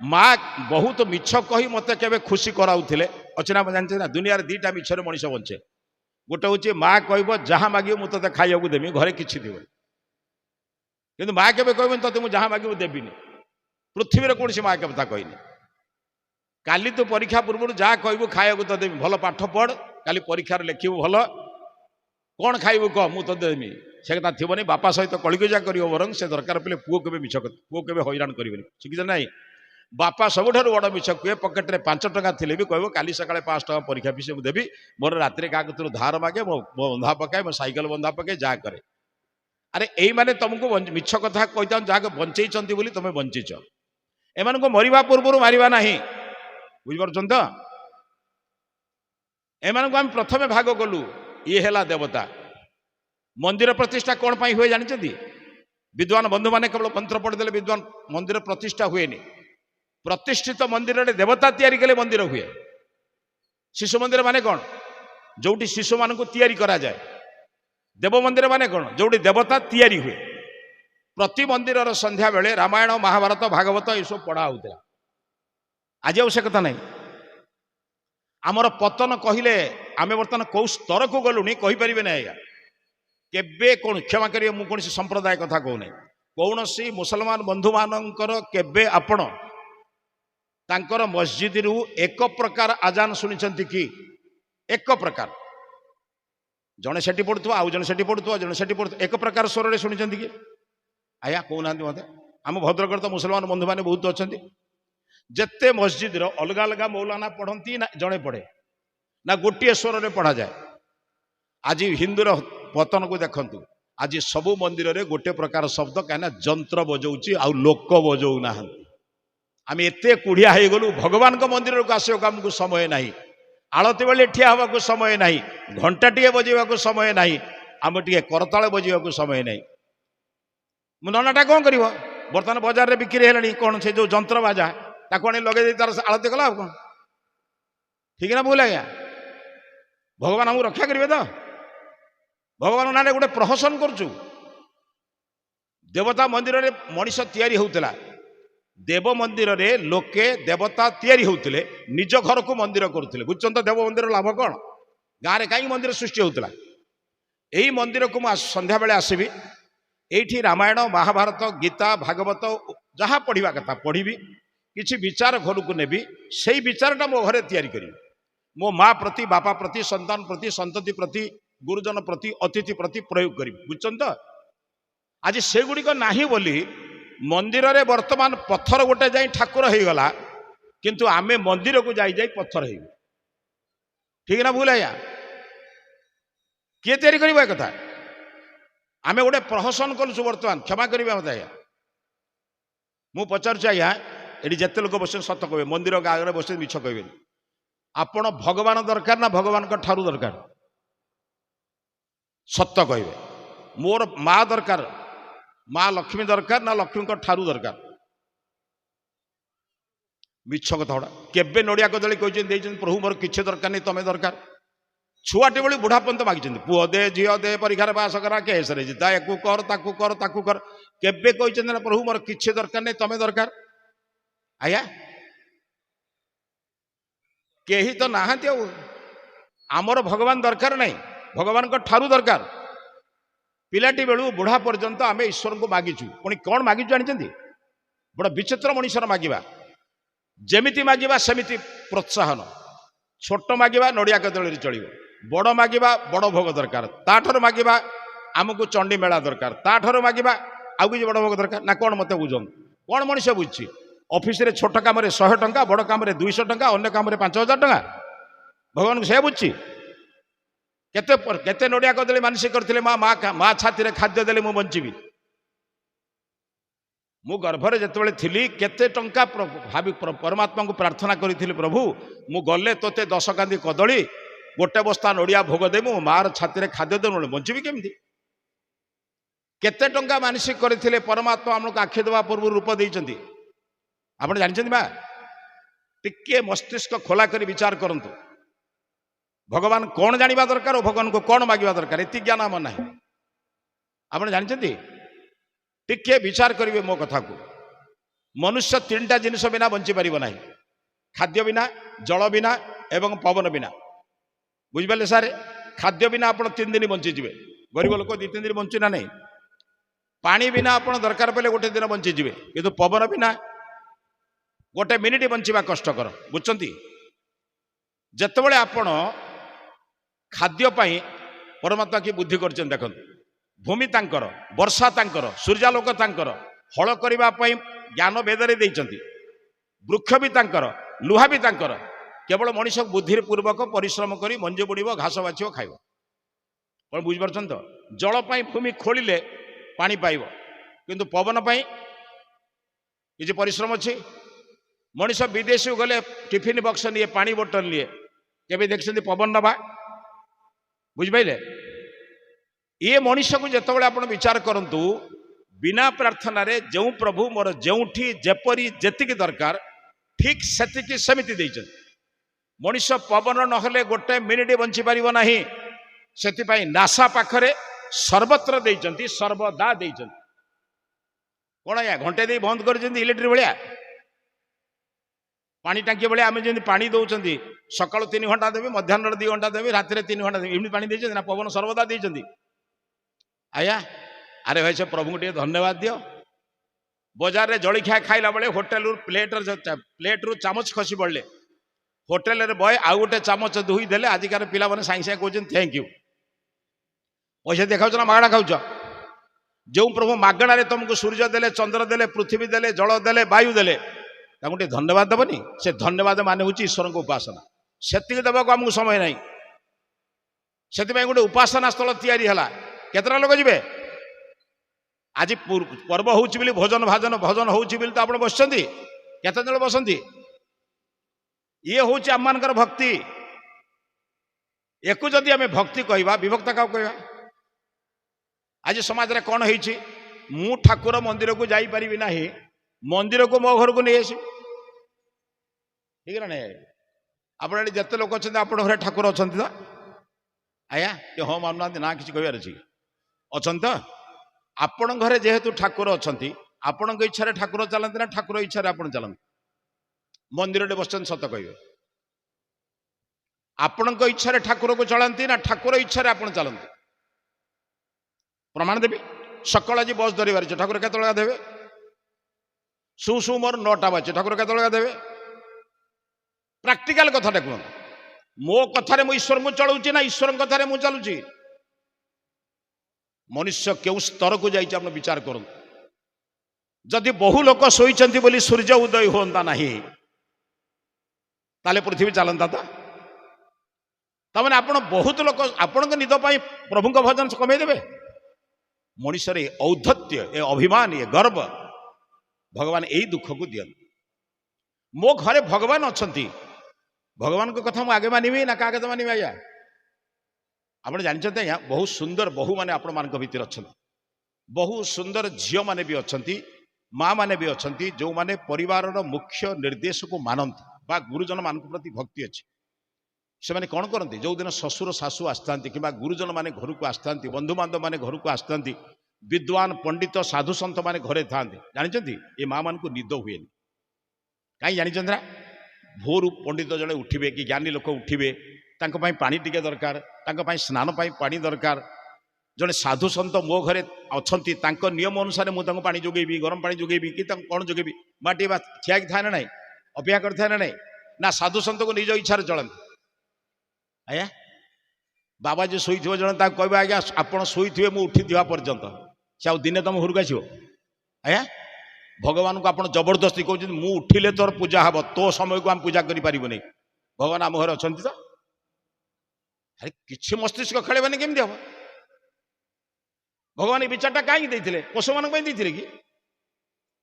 ମା ବହୁତ ମିଛ କହି ମୋତେ କେବେ ଖୁସି କରାଉଥିଲେ। ଅଛି ନା? ଜାଣିଛନ୍ତି ନା, ଦୁନିଆରେ ଦିଟା ମିଛରେ ମଣିଷ ବଞ୍ଚେ। ଗୋଟେ ହଉଛି ମା କହିବ ଯାହା ମାଗିବ ମୁଁ ତୋତେ ଖାଇବାକୁ ଦେବି, ଘରେ କିଛି ଥିବନି। କିନ୍ତୁ ମା କେବେ କହିବନି ତୋତେ ମୁଁ ଯାହା ମାଗିବ ଦେବିନି। ପୃଥିବୀରେ କୌଣସି ମା କେବେ ତା କହିନି। କାଲି ତୁ ପରୀକ୍ଷା ପୂର୍ବରୁ ଯାହା କହିବୁ ଖାଇବାକୁ ତ ଦେବି, ଭଲ ପାଠ ପଢ, କାଲି ପରୀକ୍ଷାରେ ଲେଖିବୁ ଭଲ, କ'ଣ ଖାଇବୁ କହ ମୁଁ ତୋତେ ଦେବି, ସେ କଥା ଥିବନି। ବାପା ସହିତ କଳିକଜିଆ କରିବ ବରଂ, ସେ ଦରକାର ପଡ଼ିଲେ ପୁଅ କେବେ ମିଛ କଥା, ପୁଅ କେବେ ହଇରାଣ କରିବେନି। ଶିଖିଛ ନାହିଁ? ବାପା ସବୁଠାରୁ ବଡ଼ ମିଛ କୁହେ। ପକେଟରେ 5 ଟଙ୍କା ଥିଲେ ବି କହିବ କାଲି ସକାଳେ 5 ଟଙ୍କା ପରୀକ୍ଷା ଫିସ୍ ମୁଁ ଦେବି, ମୋର ରାତିରେ କାହା କତିରୁ ଧାର ମାଗେ, ମୋ ବନ୍ଧା ପକାଏ, ମୋ ସାଇକେଲ ବନ୍ଧା ପକାଏ, ଯାହା କରେ। ଆରେ ଏଇମାନେ ତମକୁ ମିଛ କଥା କହିଥାଉ ଯାହାକୁ ବଞ୍ଚେଇଛନ୍ତି ବୋଲି ତମେ ବଞ୍ଚିଛ। ଏମାନଙ୍କୁ ମରିବା ପୂର୍ବରୁ ମାରିବା ନାହିଁ, ବୁଝିପାରୁଛନ୍ତି ତ? ଏମାନଙ୍କୁ ଆମେ ପ୍ରଥମେ ଭାଗ କଲୁ, ଇଏ ହେଲା ଦେବତା। ମନ୍ଦିର ପ୍ରତିଷ୍ଠା କଣ ପାଇଁ ହୁଏ ଜାଣିଛନ୍ତି? ବିଦ୍ୱାନ ବନ୍ଧୁମାନେ କେବଳ ମନ୍ତ୍ର ପଢିଦେଲେ ବିଦ୍ୱାନ ମନ୍ଦିର ପ୍ରତିଷ୍ଠା ହୁଏନି। ପ୍ରତିଷ୍ଠିତ ମନ୍ଦିରରେ ଦେବତା ତିଆରି କଲେ ମନ୍ଦିର ହୁଏ। ଶିଶୁ ମନ୍ଦିର ମାନେ କଣ? ଯୋଉଠି ଶିଶୁମାନଙ୍କୁ ତିଆରି କରାଯାଏ। ଦେବ ମନ୍ଦିର ମାନେ କଣ? ଯୋଉଠି ଦେବତା ତିଆରି ହୁଏ। ପ୍ରତି ମନ୍ଦିରର ସନ୍ଧ୍ୟା ବେଳେ ରାମାୟଣ ମହାଭାରତ ଭାଗବତ ଏସବୁ ପଢା ହଉଥିଲା। ଆଜି ଆଉ ସେ କଥା ନାହିଁ। ଆମର ପତନ କହିଲେ ଆମେ ବର୍ତ୍ତମାନ କୋଉ ସ୍ତରକୁ ଗଲୁଣି କହିପାରିବେ ନାହିଁ ଆଜ୍ଞା। କେବେ କଣ କ୍ଷମା କରିବେ, ମୁଁ କୌଣସି ସମ୍ପ୍ରଦାୟ କଥା କହୁନାହିଁ। କୌଣସି ମୁସଲମାନ ବନ୍ଧୁମାନଙ୍କର କେବେ ଆପଣ ତାଙ୍କର ମସଜିଦରୁ ଏକ ପ୍ରକାର ଆଜାନ ଶୁଣିଛନ୍ତି କି? ଏକ ପ୍ରକାର। ଜଣେ ସେଠି ପଢୁଥିବ, ଆଉ ଜଣେ ସେଠି ପଢୁଥିବ, ଜଣେ ସେଠି ପଢୁଥିବ, ଏକ ପ୍ରକାର ସ୍ୱରରେ ଶୁଣିଛନ୍ତି କି? ଆଜ୍ଞା କହୁନାହାନ୍ତି ମତେ। ଆମ ଭଦ୍ରକରେ ତ ମୁସଲମାନ ବନ୍ଧୁମାନେ ବହୁତ ଅଛନ୍ତି। ଯେତେ ମସଜିଦର ଅଲଗା ଅଲଗା ମୌଲାନା ପଢନ୍ତି ନା ଜଣେ ପଢେ, ନା ଗୋଟିଏ ସ୍ୱରରେ ପଢାଯାଏ? ଆଜି ହିନ୍ଦୁର ପତନକୁ ଦେଖନ୍ତୁ। ଆଜି ସବୁ ମନ୍ଦିରରେ ଗୋଟେ ପ୍ରକାର ଶବ୍ଦ, କାହିଁକିନା ଯନ୍ତ୍ର ବଜଉଛି ଆଉ ଲୋକ ବଜଉ ନାହାନ୍ତି। ଆମେ ଏତେ କୁଢିଆ ହେଇଗଲୁ, ଭଗବାନଙ୍କ ମନ୍ଦିରକୁ ଆସିବାକୁ ଆମକୁ ସମୟ ନାହିଁ, ଆଳତି ବେଳେ ଠିଆ ହେବାକୁ ସମୟ ନାହିଁ, ଘଣ୍ଟାଟିଏ ବଜେଇବାକୁ ସମୟ ନାହିଁ, ଆମେ ଟିକେ କରତାଳ ବଜେଇବାକୁ ସମୟ ନାହିଁ। ମୁଁ ନନାଟା କଣ କରିବ? ବର୍ତ୍ତମାନ ବଜାରରେ ବିକ୍ରି ହେଲାଣି କଣ ସେ ଯୋଉ ଯନ୍ତ୍ର ବାଜା, ତାକୁ ଆଣି ଲଗେଇ ଦେଇ ତାର ଆଳତି କଲା ଆଉ କଣ? ଠିକ ନା ଭୁଲ ଆଜ୍ଞା? ଭଗବାନ ଆମକୁ ରକ୍ଷା କରିବେ ତ? ଭଗବାନ ନାଁରେ ଗୋଟେ ପ୍ରହସନ କରୁଛୁ। ଦେବତା ମନ୍ଦିରରେ ମଣିଷ ତିଆରି ହଉଥିଲା। ଦେବ ମନ୍ଦିରରେ ଲୋକେ ଦେବତା ତିଆରି ହଉଥିଲେ, ନିଜ ଘରକୁ ମନ୍ଦିର କରୁଥିଲେ। ବୁଝୁଛନ୍ତି ତ ଦେବ ମନ୍ଦିର ଲାଭ କଣ? ଗାଁରେ କାହିଁକି ମନ୍ଦିର ସୃଷ୍ଟି ହଉଥିଲା? ଏଇ ମନ୍ଦିରକୁ ମୁଁ ସନ୍ଧ୍ୟାବେଳେ ଆସିବି, ଏଇଠି ରାମାୟଣ ମହାଭାରତ ଗୀତା ଭାଗବତ ଯାହା ପଢିବା କଥା ପଢିବି, କିଛି ବିଚାର ଘରକୁ ନେବି, ସେଇ ବିଚାରଟା ମୋ ଘରେ ତିଆରି କରିବି। ମୋ ମା ପ୍ରତି, ବାପା ପ୍ରତି, ସନ୍ତାନ ପ୍ରତି, ସନ୍ତତି ପ୍ରତି, ଗୁରୁଜନ ପ୍ରତି, ଅତିଥି ପ୍ରତି ପ୍ରୟୋଗ କରିବି। ବୁଝୁଛନ୍ତି ତ? ଆଜି ସେଗୁଡିକ ନାହିଁ ବୋଲି ମନ୍ଦିରରେ ବର୍ତ୍ତମାନ ପଥର ଗୋଟେ ଯାଇ ଠାକୁର ହେଇଗଲା, କିନ୍ତୁ ଆମେ ମନ୍ଦିରକୁ ଯାଇ ଯାଇ ପଥର ହେଇଗଲୁ। ଠିକ ନା ଭୁଲ ଆଜ୍ଞା? କିଏ ତିଆରି କରିବ ଏ କଥା? ଆମେ ଗୋଟେ ପ୍ରହସନ କରୁଛୁ ବର୍ତ୍ତମାନ। କ୍ଷମା କରିବେ ମତେ ଆଜ୍ଞା। ମୁଁ ପଚାରୁଛି ଆଜ୍ଞା, ଏଠି ଯେତେ ଲୋକ ବସିଛନ୍ତି ସତ କହିବେ, ମନ୍ଦିର ଆଗରେ ବସିଛନ୍ତି ମିଛ କହିବେନି। ଆପଣ ଭଗବାନ ଦରକାର ନା ଭଗବାନଙ୍କ ଠାରୁ ଦରକାର? ସତ କହିବେ। ମୋର ମା ଦରକାର, ମା ଲକ୍ଷ୍ମୀ ଦରକାର ନା ଲକ୍ଷ୍ମୀଙ୍କ ଠାରୁ ଦରକାର? ମିଛ କଥା ଗୁଡା। କେବେ ନଡିଆ କଦଳୀ କହିଛନ୍ତି ଦେଇଛନ୍ତି ପ୍ରଭୁ ମୋର କିଛି ଦରକାର ନାହିଁ, ତମେ ଦରକାର? ଛୁଆଟି ଭଳି ବୁଢା ପର୍ଯ୍ୟନ୍ତ ମାଗିଛନ୍ତି, ପୁଅ ଦେ, ଝିଅ ଦେ, ପରୀକ୍ଷାରେ ପାସ କରା, କେସରେ ଜିତା, ୟାକୁ କର, ତାକୁ କର, ତାକୁ କର। କେବେ କହିଛନ୍ତି ନା ପ୍ରଭୁ ମୋର କିଛି ଦରକାର ନାହିଁ, ତମେ ଦରକାର? ଆଜ୍ଞା କେହି ତ ନାହାନ୍ତି। ଆଉ ଆମର ଭଗବାନ ଦରକାର ନାହିଁ, ଭଗବାନଙ୍କ ଠାରୁ ଦରକାର। ପିଲାଟି ବେଳୁ ବୁଢା ପର୍ଯ୍ୟନ୍ତ ଆମେ ଈଶ୍ୱରଙ୍କୁ ମାଗିଛୁ। ପୁଣି କଣ ମାଗିଛୁ ଜାଣିଛନ୍ତି? ବଡ ବିଚିତ୍ର ମଣିଷର ମାଗିବା। ଯେମିତି ମାଗିବା ସେମିତି ପ୍ରୋତ୍ସାହନ। ଛୋଟ ମାଗିବା ନଡିଆ କଦଳୀରେ ଚଳିବ, ବଡ ମାଗିବା ବଡ ଭୋଗ ଦରକାର, ତାଠାରୁ ମାଗିବା ଆମକୁ ଚଣ୍ଡୀ ମେଳା ଦରକାର, ତାଠାରୁ ମାଗିବା ଆଉ କିଛି ବଡ ଭୋଗ ଦରକାର ନା? କଣ ମତେ ବୁଝନ୍ତୁ, କଣ ମଣିଷ ବୁଝିଛି? ଅଫିସରେ ଛୋଟ କାମରେ 100 ଟଙ୍କା, ବଡ କାମରେ 200 ଟଙ୍କା, ଅନ୍ୟ କାମରେ 5,000 ଟଙ୍କା। ଭଗବାନଙ୍କୁ ସେ ବୁଝିଛି? କେତେ କେତେ ନଡିଆ କଦଳୀ ମାନସିକ କରିଥିଲେ, ମା ଛାତିରେ ଖାଦ୍ୟ ଦେଲେ ମୁଁ ବଞ୍ଚିବି। ମୁଁ ଗର୍ଭରେ ଯେତେବେଳେ ଥିଲି କେତେ ଟଙ୍କା ଭାବି ପରମାତ୍ମାଙ୍କୁ ପ୍ରାର୍ଥନା କରିଥିଲି, ପ୍ରଭୁ ମୁଁ ଗଲେ ତୋତେ 10 କାନ୍ଦି କଦଳୀ, ଗୋଟେ ବସ୍ତା ନଡିଆ ଭୋଗ ଦେବି, ମୋ ମାର ଛାତିରେ ଖାଦ୍ୟ ଦେବୁ, ବଞ୍ଚିବି କେମିତି? କେତେ ଟଙ୍କା ମାନସିକ କରିଥିଲେ, ପରମାତ୍ମା ଆମକୁ ଆଖି ଦେବା ପୂର୍ବରୁ ରୂପ ଦେଇଛନ୍ତି। ଆପଣ ଜାଣିଛନ୍ତି ମା? ଟିକେ ମସ୍ତିଷ୍କ ଖୋଲା କରି ବିଚାର କରନ୍ତୁ। ଭଗବାନ କଣ ଜାଣିବା ଦରକାର ଓ ଭଗବାନଙ୍କୁ କଣ ମାଗିବା ଦରକାର, ଏତିକି ଜ୍ଞାନ ଆମର ନାହିଁ। ଆପଣ ଜାଣିଛନ୍ତି? ଟିକେ ବିଚାର କରିବେ ମୋ କଥାକୁ। ମନୁଷ୍ୟ 3ଟା ଜିନିଷ ବିନା ବଞ୍ଚି ପାରିବ ନାହିଁ, ଖାଦ୍ୟ ବିନା, ଜଳ ବିନା ଏବଂ ପବନ ବିନା। ବୁଝିପାରିଲେ ସାର୍? ଖାଦ୍ୟ ବିନା ଆପଣ 3 ଦିନ ବଞ୍ଚିଯିବେ, ଗରିବ ଲୋକ 2-3 ଦିନ ବଞ୍ଚୁ ନା ନାହିଁ। ପାଣି ବିନା ଆପଣ ଦରକାର ପଡ଼ିଲେ 1 ଦିନ ବଞ୍ଚିଯିବେ, କିନ୍ତୁ ପବନ ବିନା 1 ମିନିଟ ବଞ୍ଚିବା କଷ୍ଟକର। ବୁଝୁଛନ୍ତି? ଯେତେବେଳେ ଆପଣ ଖାଦ୍ୟ ପାଇଁ ପରମାତ୍ମା କି ବୁଦ୍ଧି କରିଛନ୍ତି ଦେଖନ୍ତୁ, ଭୂମି ତାଙ୍କର, ବର୍ଷା ତାଙ୍କର, ସୂର୍ଯ୍ୟାଲୋକ ତାଙ୍କର, ହଳ କରିବା ପାଇଁ ଜ୍ଞାନ ବେଦରେ ଦେଇଛନ୍ତି, ବୃକ୍ଷ ବି ତାଙ୍କର, ଲୁହା ବି ତାଙ୍କର। କେବଳ ମଣିଷ ବୁଦ୍ଧି ପୂର୍ବକ ପରିଶ୍ରମ କରି ମଞ୍ଜି ବୁଣିବ, ଘାସ ବାଛିବ, ଖାଇବ। କଣ ବୁଝିପାରୁଛନ୍ତି ତ? ଜଳ ପାଇଁ ଭୂମି ଖୋଳିଲେ पानी पाइब किंतु पवन पाई किसी परिश्रम अच्छी मनीष विदेश गले टिफिन बक्स निए पानी बोतल निए केबे देखते पवन नवा बुझिपारे ये मनीष को जिते आप विचार करूँ बिना प्रार्थना रे जो प्रभु मोर जोठी जेपरी जेतिकी दरकार ठीक सेतिकी सेमिति देइछन मनीष पवन नहले गोटे मिनिट बंची पारिबो नाही सेतिपाई नासा पाखरे सर्वत्र देइछन्ति सर्वदा देइछन्ति कोन या घंटे दे बंद कर इलेक्ट्रिक भलिया पानी टांकी भलिया आमे जेंति पानी दउछन्ति सकाळ 3 घंटा देबे मध्याह्न 2 घंटा देबे रात्रि 3 घंटा देबे इमि पानी देइछन्ति ना पवन सर्वदा देइछन्ति आया अरे भाई से प्रभु को धन्यवाद दियो बजार रे जलखिया खाइला बेले होटेल प्लेट रु चामच खसी पड़े होटेल रे बय आउ गोटे चामच धोई देले आजिकार पिला माने साई साई कहउछन थैंक यू पैसा देखाउछ ना मागणा खाउछ जो प्रभु मागणा रे तुमको सूर्य देले चंद्र देले पृथ्वी देले जल देले वायु देले ताको धन्यवाद देबनी से धन्यवाद माने होची ईश्वर को उपासना सेतिक देबा को हमको समय नहीं सेति गोटे उपासना स्थल तैयारी हला केतरा लोक जिबे आज पर्व होउछि बिली भोजन भाजन भजन होउछि बिली तो आपण बसछन्ती केते जण बसन्ती ये होउछि आम मानकर भक्ति एको जदि आमे भक्ति कहबा विभक्त का कहबा आज समाज रे कोन होइछि मु ठाकुर मंदिर को जाई परिबि नाही मंदिर को मो घर को नै आसी ठीक ना नहीं आपण जते लोक अछन्ती आपण घरे ठाकुर अछन्ती तो आया ये हो मानना ना किछि कहबार अछि अछन्त आपण घरे जेहेतु ठाकुर अछन्ती आपण इच्छा ठाकुर चलती ना ठाकुर इच्छा आपण चलती मंदिर बसन सत कहे आपण इच्छा ठाकुर को चलती ना ठाकुर इच्छा आपण चलती प्रमाण देवी सकाल आज बस धरबार ठाकुर केतला देवे सु सु मोर 9टा बाजे ठाकुर केतला देवे प्राक्टिकल कथा देखो मो कथारे मु ईश्वर को चलाऊँ ना ईश्वर कथारे मु चलुची मनुष्य क्यों स्तर को जाइए आप विचार करूँ जदि बहु लोक शोचंती बोली सूर्य उदय होता नहीं ताले पृथ्वी चलता था तमें आप बहुत लोक आपण निद प्रभु भजन कमे देवे मनुष्य औद्धत्य ए अभिमान ये गर्व भगवान यही दुख को दियन मो घरे भगवान अच्छा भगवान को कथा मुझे आगे मानवी ना क्या मानवी आज्ञा आप जानते हैं बहुत सुंदर बहु माने आपण मान भीतर अच्छा बहु सुंदर झील माने भी अच्छा माँ माने भी अच्छा जो माने परिवार मुख्य निर्देश को मानती बा गुरुजन मान प्रति भक्ति अच्छी से माने कौन करते जो दिन ससुर सासू आसता कि गुरुजन माने घर को आसता बंधु बांधव माने घर को आसता विद्वान पंडित साधु सन्त माने घरे था जानते ये माँ मान को निद हुए कहीं जानते ना भोर पंडित जड़े उठे कि ज्ञानी लोक उठे पानी टिके दरकार स्नान पानी दरकार जड़े साधु सन्त मो घरे अच्छा नियम अनुसार मुझे पानी जोगेबी गरम पानी जोगेबी कि कौन जोगेबी माटी ठिया था ना ना अपेक्षा करता ना ना ना साधु सन्त को निज इच्छा चलती आया बाबा जी शोई जड़े कह आज्ञा आप शोथे मुझे उठी था पर्यंत से आ दिने तुम घर को आसो आया भगवान को आप जबरदस्ती कहते मुझे उठिले तोर पूजा हम तो समय को आम पूजा करें भगवान आम घर अच्छा तो अरे किसी मस्तिष्क खेलेबानी केमती हम भगवान ये विचारटा कहीं देते पशु मान कि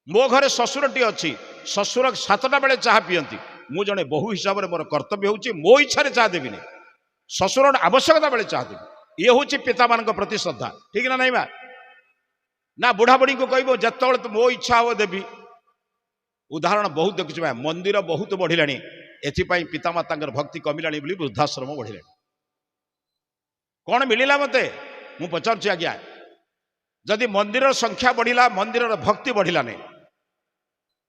मो घरे शशुरटी अच्छी शशुर 7टा बेले चाह पीती मु जड़े बहु हिसाब से मोर कर्तव्य हूँ मो इच्छा चाह देवी शशुर आवश्यकता बेले चाह देवी ये हूँ पिता मान प्रति श्रद्धा ठीक ना नहीं ना बुढ़ा बुढ़ी को कह जो मो इच्छा हम देवी उदाहरण बहुत देखुचे मंदिर बहुत बढ़ला एपाई पितामाता भक्ति कमिला वृद्धाश्रम बढ़ला कौन मिलला मते मु पचार आज्ञा जदि मंदिर संख्या बढ़ला मंदिर भक्ति बढ़ला नहीं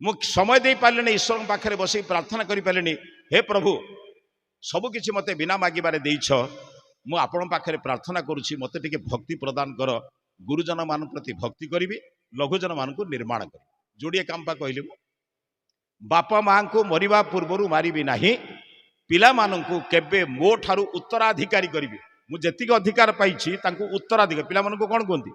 मु समय दे पारे ईश्वर पाखे बस प्रार्थना कर पारे हे प्रभु सबकि मते बिना मागिबारे देइछ मु आपण पाखे प्रार्थना करुछि मते टिके भक्ति प्रदान कर गुरुजन मान प्रति भक्ति करी लघुजन मान को निर्माण कर जोड़िए काम पा कहली बापा माँ को मरिबा पूर्व मारिबी नाही पिला माननकु केबे मो ठारू उत्तराधिकारी करी मुझे अधिकार पाई उत्तराधिकारी पिला माननकु कौन कहती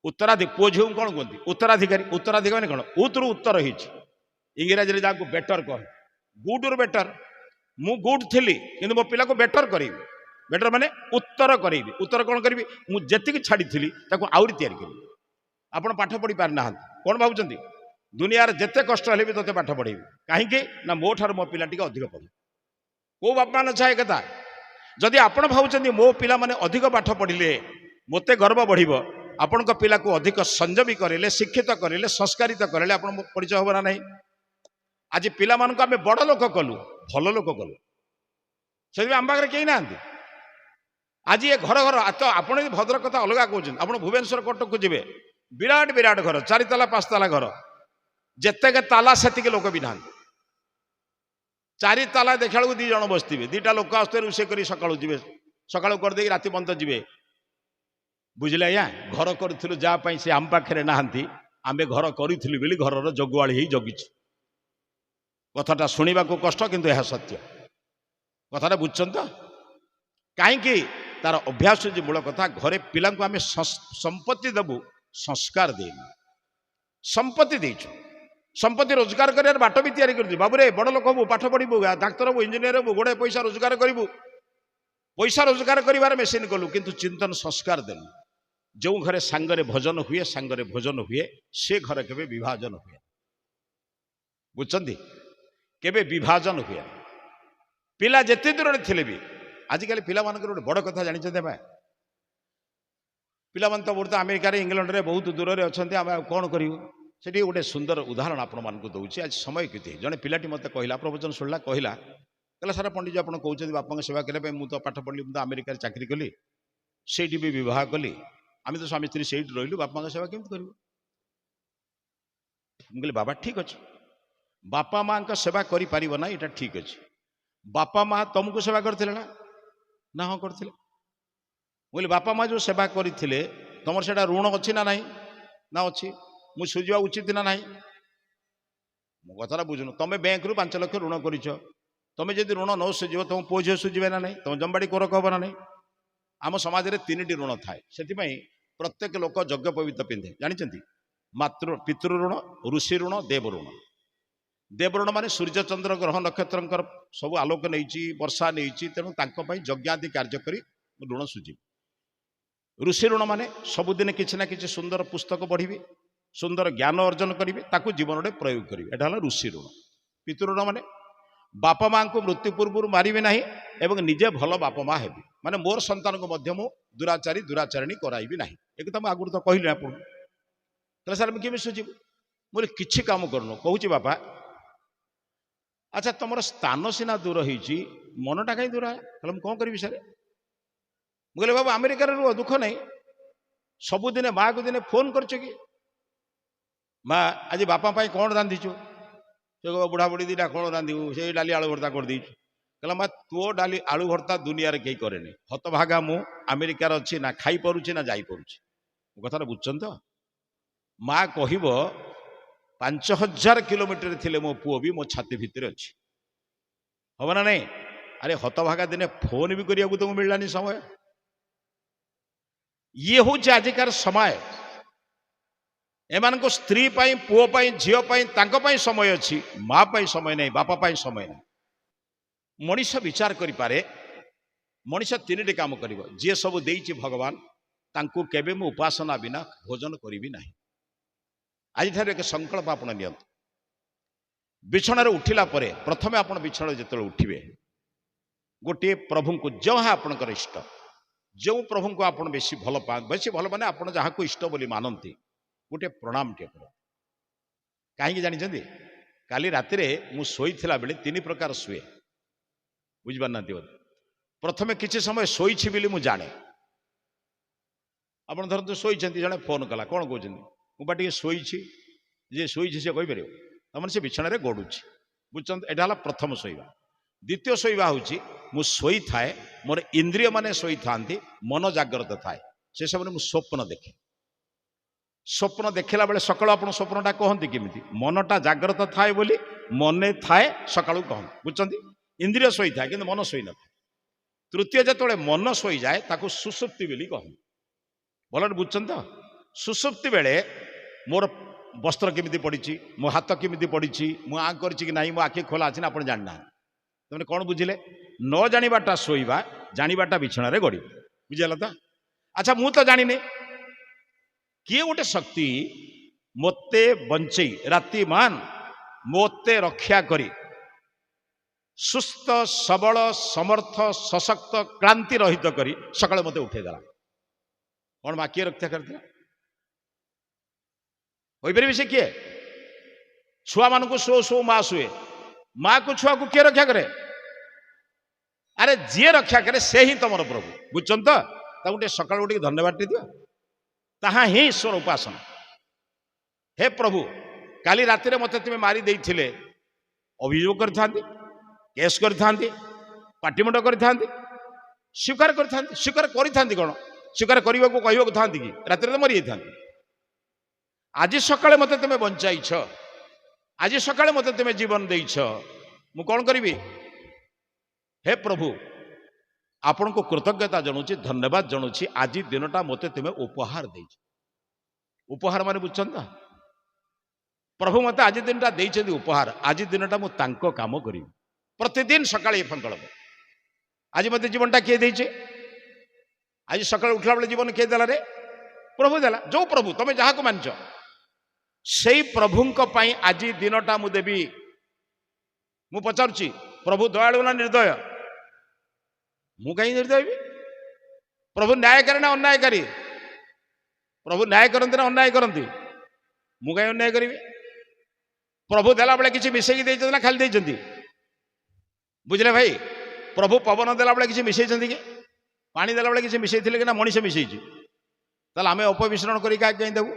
उत्तराधिकारी पुओ झील कौन कहती उत्तराधिकारी उत्तराधिकारी माने कौन उतरू उत्तर इंग्राजी जहाँ बेटर कह गुड रु बेटर मु गुड थी कि मो पिला को बेटर करी बेटर माने उत्तर करी उत्तर कौन करी मुझे छाड़ी आउरी तैयारी करी ଆପଣ ପାଠ ପଢ଼ି ପାରିନାହାନ୍ତି କ'ଣ ଭାବୁଛନ୍ତି ଦୁନିଆରେ ଯେତେ କଷ୍ଟ ହେଲେ ବି ତୋତେ ପାଠ ପଢ଼େଇବି କାହିଁକି ନା ମୋ ଠାରୁ ମୋ ପିଲା ଟିକେ ଅଧିକ ପଢ଼ୁ କେଉଁ ବାପା ମାନ ଚାହେଁ କଥା ଯଦି ଆପଣ ଭାବୁଛନ୍ତି ମୋ ପିଲାମାନେ ଅଧିକ ପାଠ ପଢ଼ିଲେ ମୋତେ ଗର୍ବ ବଢ଼ିବ ଆପଣଙ୍କ ପିଲାକୁ ଅଧିକ ସଂଯମୀ କରିଲେ ଶିକ୍ଷିତ କରିଲେ ସଂସ୍କାରିତ କରିଲେ ଆପଣ ପରିଚୟ ହେବ ନା ନାହିଁ ଆଜି ପିଲାମାନଙ୍କୁ ଆମେ ବଡ଼ ଲୋକ କଲୁ ଭଲ ଲୋକ କଲୁ ସେଥିପାଇଁ ଆମ ପାଖରେ କେହି ନାହାନ୍ତି ଆଜି ଏ ଘର ଘର ତ ଆପଣ ଯଦି ଭଦ୍ରକ କଥା ଅଲଗା କହୁଛନ୍ତି ଆପଣ ଭୁବନେଶ୍ୱର କଟକକୁ ଯିବେ ବିରାଟ ବିରାଟ ଘର 4 ତାଲା 5 ତାଲା ଘର ଯେତେକ ତାଲା ସେତିକି ଲୋକ ବି ନାହାନ୍ତି 4 ତାଲା ଦେଖିଲା ବେଳକୁ 2 ଜଣ ବସିଥିବେ 2ଟା ଲୋକ ଆସୁଥିବେ ରୋଷେଇ କରି ସକାଳୁ ଯିବେ ସକାଳୁ କରିଦେଇକି ରାତି ପର୍ଯ୍ୟନ୍ତ ଯିବେ ବୁଝିଲେ ଆଜ୍ଞା ଘର କରୁଥିଲୁ ଯାହା ପାଇଁ ସେ ଆମ ପାଖରେ ନାହାନ୍ତି ଆମେ ଘର କରିଥିଲୁ ବୋଲି ଘରର ଜଗୁଆଳି ହେଇ ଜଗିଛୁ କଥାଟା ଶୁଣିବାକୁ କଷ୍ଟ କିନ୍ତୁ ଏହା ସତ୍ୟ କଥାଟା ବୁଝୁଛନ୍ତି ତ କାହିଁକି ତାର ଅଭ୍ୟାସ ଯେ ମୂଳ କଥା ଘରେ ପିଲାଙ୍କୁ ଆମେ ସମ୍ପତ୍ତି ଦେବୁ ସଂସ୍କାର ଦେଇନୁ ସମ୍ପତ୍ତି ଦେଇଛୁ ସମ୍ପତ୍ତି ରୋଜଗାର କରିବାର ବାଟ ବି ତିଆରି କରିଛୁ ବାବୁରେ ବଡ଼ ଲୋକ ହବୁ ପାଠ ପଢ଼ିବୁ ଡାକ୍ତର ହବୁ ଇଞ୍ଜିନିୟର ହବୁ ଗୋଡ଼େ ପଇସା ରୋଜଗାର କରିବୁ ପଇସା ରୋଜଗାର କରିବାର ମେସିନ୍ କଲୁ କିନ୍ତୁ ଚିନ୍ତନ ସଂସ୍କାର ଦେଲୁ ଯେଉଁ ଘରେ ସାଙ୍ଗରେ ଭଜନ ହୁଏ ସାଙ୍ଗରେ ଭୋଜନ ହୁଏ ସେ ଘରେ କେବେ ବିଭାଜନ ହୁଏ ବୁଝୁଛନ୍ତି କେବେ ବିଭାଜନ ହୁଏ ପିଲା ଯେତେ ଦୂରରେ ଥିଲେ ବି ଆଜିକାଲି ପିଲାମାନଙ୍କର ଗୋଟେ ବଡ଼ କଥା ଜାଣିଛନ୍ତି ଆମେ ପିଲାମାନେ ତ ବହୁତ ଆମେରିକାରେ ଇଂଲଣ୍ଡରେ ବହୁତ ଦୂରରେ ଅଛନ୍ତି ଆମେ ଆଉ କ'ଣ କରିବୁ ସେଠି ଗୋଟେ ସୁନ୍ଦର ଉଦାହରଣ ଆପଣମାନଙ୍କୁ ଦେଉଛି ଆଜି ସମୟ କେତେ ଜଣେ ପିଲାଟି ମୋତେ କହିଲା ପ୍ରବଚନ ଶୁଣିଲା କହିଲା ସାରା ପଣ୍ଡିତ ଆପଣ କହୁଛନ୍ତି ବାପାଙ୍କ ସେବା କରିବା ପାଇଁ ମୁଁ ତ ପାଠ ପଢ଼ିଲି ମୁଁ ତ ଆମେରିକାରେ ଚାକିରି କଲି ସେଇଠି ବି ବିବାହ କଲି ଆମେ ତ ସ୍ୱାମୀ ସ୍ତ୍ରୀ ସେଇଠି ରହିଲୁ ବାପାଙ୍କ ସେବା କେମିତି କରିବୁ ମୁଁ କହିଲି ବାବା ଠିକ୍ ଅଛି ବାପା ମାଙ୍କ ସେବା କରିପାରିବ ନା ଏଇଟା ଠିକ୍ ଅଛି ବାପା ମା ତମକୁ ସେବା କରିଥିଲେ ନା ହଁ କରିଥିଲେ ମୁଁ କହିଲି ବାପା ମା ଯେଉଁ ସେବା କରିଥିଲେ ତମର ସେଇଟା ଋଣ ଅଛି ନା ନାହିଁ ନା ଅଛି ମୁଁ ସୁଝିବା ଉଚିତ ନା ନାହିଁ ମୋ କଥାଟା ବୁଝୁନ ତମେ ବ୍ୟାଙ୍କରୁ 5 ଲକ୍ଷ ଋଣ କରିଛ ତମେ ଯଦି ଋଣ ନ ସୁଝିବ ତମ ପୁଅ ଝିଅ ସୁଝିବେ ନା ନାହିଁ ତମ ଜମ୍ବାଡ଼ି କୋରକ ହବ ନା ନାହିଁ ଆମ ସମାଜରେ 3ଟି ଋଣ ଥାଏ ସେଥିପାଇଁ ପ୍ରତ୍ୟେକ ଲୋକ ଯଜ୍ଞ ପବିତ୍ର ପିନ୍ଧେ ଜାଣିଛନ୍ତି ପିତୃ ଋଣ ଋଷି ଋଣ ଦେବ ଋଣ ଦେବ ଋଣ ମାନେ ସୂର୍ଯ୍ୟ ଚନ୍ଦ୍ର ଗ୍ରହ ନକ୍ଷତ୍ରଙ୍କର ସବୁ ଆଲୋକ ନେଇଛି ବର୍ଷା ନେଇଛି ତେଣୁ ତାଙ୍କ ପାଇଁ ଯଜ୍ଞାଦି କାର୍ଯ୍ୟ କରି ଋଣ ସୁଝିବି ଋଷି ଋଣ ମାନେ ସବୁଦିନ କିଛି ନା କିଛି ସୁନ୍ଦର ପୁସ୍ତକ ପଢ଼ିବି ସୁନ୍ଦର ଜ୍ଞାନ ଅର୍ଜନ କରିବେ ତାକୁ ଜୀବନରେ ପ୍ରୟୋଗ କରିବେ ଏଟା ହେଲା ଋଷି ଋଣ ପିତୃ ଋଣ ମାନେ ବାପା ମାଙ୍କୁ ମୃତ୍ୟୁ ପୂର୍ବରୁ ମାରିବେ ନାହିଁ ଏବଂ ନିଜେ ଭଲ ବାପା ମା ହେବେ ମାନେ ମୋର ସନ୍ତାନଙ୍କୁ ମଧ୍ୟ ମୁଁ ଦୁରାଚାରିଣୀ କରାଇବି ନାହିଁ ଏ କଥା ମୁଁ ଆଗରୁ ତ କହିଲି ଆପଣ ତାହେଲେ ସାର୍ ଆମେ କେମିତି ସୁଝିବୁ ମୁଁ କିଛି କାମ କରୁନୁ କହୁଛି ବାପା ଆଚ୍ଛା ତମର ସ୍ଥାନ ସିନା ଦୂର ହେଇଛି ମନଟା କାହିଁ ଦୂର ତାହେଲେ ମୁଁ କ'ଣ କରିବି ସାର୍ ମୁଁ କହିଲି ବାବୁ ଆମେରିକାରେ ରୁହ ଦୁଃଖ ନାହିଁ ସବୁଦିନେ ମାଆକୁ ଦିନେ ଫୋନ୍ କରୁଛ କି ମା ଆଜି ବାପା ପାଇଁ କ'ଣ ରାନ୍ଧିଛୁ ସେ ବୁଢ଼ାବୁଢ଼ୀ ଦିଟା କ'ଣ ରାନ୍ଧିବୁ ସେଇ ଡାଲି ଆଳୁ ଭର୍ତ୍ତା କରିଦେଇଛୁ କହିଲା ମା ତୋ ଡାଲି ଆଳୁ ଭର୍ତ୍ତା ଦୁନିଆରେ କେହି କରେନି ହତଭାଗା ମୁଁ ଆମେରିକାରେ ଅଛି ନା ଖାଇପାରୁଛି ନା ଯାଇପାରୁଛି ମୋ କଥାଟା ବୁଝୁଛନ୍ତି ତ ମା କହିବ 5000 କିଲୋମିଟର ଥିଲେ ମୋ ପୁଅ ବି ମୋ ଛାତି ଭିତରେ ଅଛି ହବ ନା ନାଇଁ ଆରେ ହତଭାଗା ଦିନେ ଫୋନ୍ ବି କରିବାକୁ ତମକୁ ମିଳିଲାନି ସମୟ ଇଏ ହେଉଛି ଆଜିକାର ସମୟ ଏମାନଙ୍କ ସ୍ତ୍ରୀ ପାଇଁ ପୁଅ ପାଇଁ ଝିଅ ପାଇଁ ତାଙ୍କ ପାଇଁ ସମୟ ଅଛି ମା ପାଇଁ ସମୟ ନାହିଁ ବାପା ପାଇଁ ସମୟ ନାହିଁ ମଣିଷ ବିଚାର କରିପାରେ ମଣିଷ 3ଟି କାମ କରିବ ଯିଏ ସବୁ ଦେଇଛି ଭଗବାନ ତାଙ୍କୁ କେବେ ମୁଁ ଉପାସନା ବିନା ଭୋଜନ କରିବି ନାହିଁ ଆଜିଠାରୁ ଏକ ସଂକଳ୍ପ ଆପଣ ନିଅନ୍ତୁ ବିଛଣାରେ ଉଠିଲା ପରେ ପ୍ରଥମେ ଆପଣ ବିଛଣାରେ ଯେତେବେଳେ ଉଠିବେ ଗୋଟିଏ ପ୍ରଭୁଙ୍କୁ ଯାହା ଆପଣଙ୍କର ଇଷ୍ଟ ଯେଉଁ ପ୍ରଭୁଙ୍କୁ ଆପଣ ବେଶୀ ଭଲ ପାଆନ୍ତି ବେଶୀ ଭଲ ମାନେ ଆପଣ ଯାହାକୁ ଇଷ୍ଟ ବୋଲି ମାନନ୍ତି ଗୋଟିଏ ପ୍ରଣାମଟିଏ କର କାହିଁକି ଜାଣିଛନ୍ତି କାଲି ରାତିରେ ମୁଁ ଶୋଇଥିଲା ବେଳେ 3 ପ୍ରକାର ଶୁଏ ବୁଝିପାରୁନାହାନ୍ତି ବୋଧେ ପ୍ରଥମେ କିଛି ସମୟ ଶୋଇଛି ବୋଲି ମୁଁ ଜାଣେ ଆପଣ ଧରନ୍ତୁ ଶୋଇଛନ୍ତି ଜଣେ ଫୋନ୍ କଲା କ'ଣ କହୁଛନ୍ତି ମୁଁ ବା ଟିକେ ଶୋଇଛି ଯିଏ ଶୋଇଛି ସେ କହିପାରିବ ତାମାନେ ସେ ବିଛଣାରେ ଗଡ଼ୁଛି ବୁଝୁଛନ୍ତି ଏଇଟା ହେଲା ପ୍ରଥମ ଶୋଇବା ଦ୍ୱିତୀୟ ଶୋଇବା ହେଉଛି ମୁଁ ଶୋଇଥାଏ ମୋର ଇନ୍ଦ୍ରିୟ ମାନେ ଶୋଇଥାନ୍ତି ମନ ଜାଗ୍ରତ ଥାଏ ସେ ସମୟରେ ମୁଁ ସ୍ୱପ୍ନ ଦେଖେ ସ୍ୱପ୍ନ ଦେଖିଲା ବେଳେ ସକାଳୁ ଆପଣ ସ୍ୱପ୍ନଟା କହନ୍ତି କେମିତି ମନଟା ଜାଗ୍ରତ ଥାଏ ବୋଲି ମନେ ଥାଏ ସକାଳୁ କହନ୍ତି ବୁଝୁଛନ୍ତି ଇନ୍ଦ୍ରିୟ ଶୋଇଥାଏ କିନ୍ତୁ ମନ ଶୋଇନଥାଏ ତୃତୀୟ ଯେତେବେଳେ ମନ ଶୋଇଯାଏ ତାକୁ ସୁଷୁପ୍ତି ବୋଲି କହନ୍ତି ଭଲରେ ବୁଝୁଛନ୍ତି ତ ସୁଷୁପ୍ତି ବେଳେ ମୋର ବସ୍ତ୍ର କେମିତି ପଡ଼ିଛି ମୋ ହାତ କେମିତି ପଡ଼ିଛି ମୁଁ ଆଁ କରିଛି କି ନାହିଁ ମୋ ଆଖି ଖୋଲା ଅଛି ନା ଆପଣ ଜାଣିନାହାନ୍ତି ତାମାନେ କ'ଣ ବୁଝିଲେ ନ ଜାଣିବାଟା ଶୋଇବା ଜାଣିବାଟା ବିଛଣାରେ ଗଡ଼ିବ ବୁଝିଗଲା ତ ଆଚ୍ଛା ମୁଁ ତ ଜାଣିନି କିଏ ଗୋଟେ ଶକ୍ତି ମୋତେ ବଞ୍ଚେଇ ରାତି ମାନ ମୋତେ ରକ୍ଷା କରି ସୁସ୍ଥ ସବଳ ସମର୍ଥ ସଶକ୍ତ କ୍ଳାନ୍ତି ରହିତ କରି ସକାଳେ ମୋତେ ଉଠେଇଦେଲା। କଣ ମା କିଏ ରକ୍ଷା କରିଥିଲା? ହୋଇପାରିବେ ସେ କିଏ? ଛୁଆମାନଙ୍କୁ ଶୋ ଶୋ ମା ଶୁଏ, ମାକୁ ଛୁଆକୁ କିଏ ରକ୍ଷା କରେ? ଆରେ ଯିଏ ରକ୍ଷା କରେ ସେ ହିଁ ତମର ପ୍ରଭୁ। ବୁଝୁଛନ୍ତି ତ? ତାକୁ ଟିକେ ସକାଳୁ ଟିକେ ଧନ୍ୟବାଦ ଦିଅ। ତାହା ହିଁ ଈଶ୍ୱର ଉପାସନା। ହେ ପ୍ରଭୁ, କାଲି ରାତିରେ ମୋତେ ତୁମେ ମାରି ଦେଇଥିଲେ ଅଭିଯୋଗ କରିଥାନ୍ତି, କେସ୍ କରିଥାନ୍ତି, ପାଟିମୁଣ୍ଡ କରିଥାନ୍ତି, ସ୍ୱୀକାର କରିଥାନ୍ତି। ସ୍ୱୀକାର କରିଥାନ୍ତି କଣ? ସ୍ୱୀକାର କରିବାକୁ କହିବାକୁ ଥାନ୍ତି କି? ରାତିରେ ତ ମରିଯାଇଥାନ୍ତି। ଆଜି ସକାଳେ ମୋତେ ତୁମେ ବଞ୍ଚାଇଛ, ଆଜି ସକାଳେ ମୋତେ ତୁମେ ଜୀବନ ଦେଇଛ, ମୁଁ କଣ କରିବି? ହେ ପ୍ରଭୁ, ଆପଣଙ୍କୁ କୃତଜ୍ଞତା ଜଣାଉଛି, ଧନ୍ୟବାଦ ଜଣାଉଛି। ଆଜି ଦିନଟା ମୋତେ ତୁମେ ଉପହାର ଦେଇଛ। ଉପହାର ମାନେ ବୁଝୁଛନ୍ତି ନା? ପ୍ରଭୁ ମୋତେ ଆଜି ଦିନଟା ଦେଇଛନ୍ତି ଉପହାର। ଆଜି ଦିନଟା ମୁଁ ତାଙ୍କ କାମ କରିବି। ପ୍ରତିଦିନ ସକାଳେ ଏ ସଂକଳ୍ପ। ଆଜି ମୋତେ ଜୀବନଟା କିଏ ଦେଇছে? ଆଜି ସକାଳେ ଉଠିଲା ବେଳେ ଜୀବନ କିଏ ଦେଲା ରେ? ପ୍ରଭୁ ଦେଲା। ଯୋଉ ପ୍ରଭୁ ତମେ ଯାହାକୁ ମାନଛ ସେଇ ପ୍ରଭୁଙ୍କ ପାଇଁ ଆଜି ଦିନଟା ମୁଁ ଦେବି। ମୁଁ ପଚାରୁଛି, ପ୍ରଭୁ ଦୟାଳୁ ନା ନିର୍ଦ୍ଦୟ? ମୁଁ କାହିଁ ନିର୍ଦ୍ଦୟ ହେବି? ପ୍ରଭୁ ନ୍ୟାୟକାରୀ ନା ଅନ୍ୟାୟକାରୀ? ପ୍ରଭୁ ନ୍ୟାୟ କରନ୍ତି ନା ଅନ୍ୟାୟ କରନ୍ତି? ମୁଁ କାହିଁ ଅନ୍ୟାୟ କରିବି? ପ୍ରଭୁ ଦେଲା ବେଳେ କିଛି ମିଶେଇକି ଦେଇଛନ୍ତି ନା ଖାଲି ଦେଇଛନ୍ତି? ବୁଝିଲେ ଭାଇ? ପ୍ରଭୁ ପବନ ଦେଲା ବେଳେ କିଛି ମିଶେଇଛନ୍ତି କି? ପାଣି ଦେଲା ବେଳେ କିଛି ମିଶେଇଥିଲେ କି ନା ମଣିଷ ମିଶେଇଛି? ତାହେଲେ ଆମେ ଅପମିଶ୍ରଣ କରି କାହିଁ ଦେବୁ?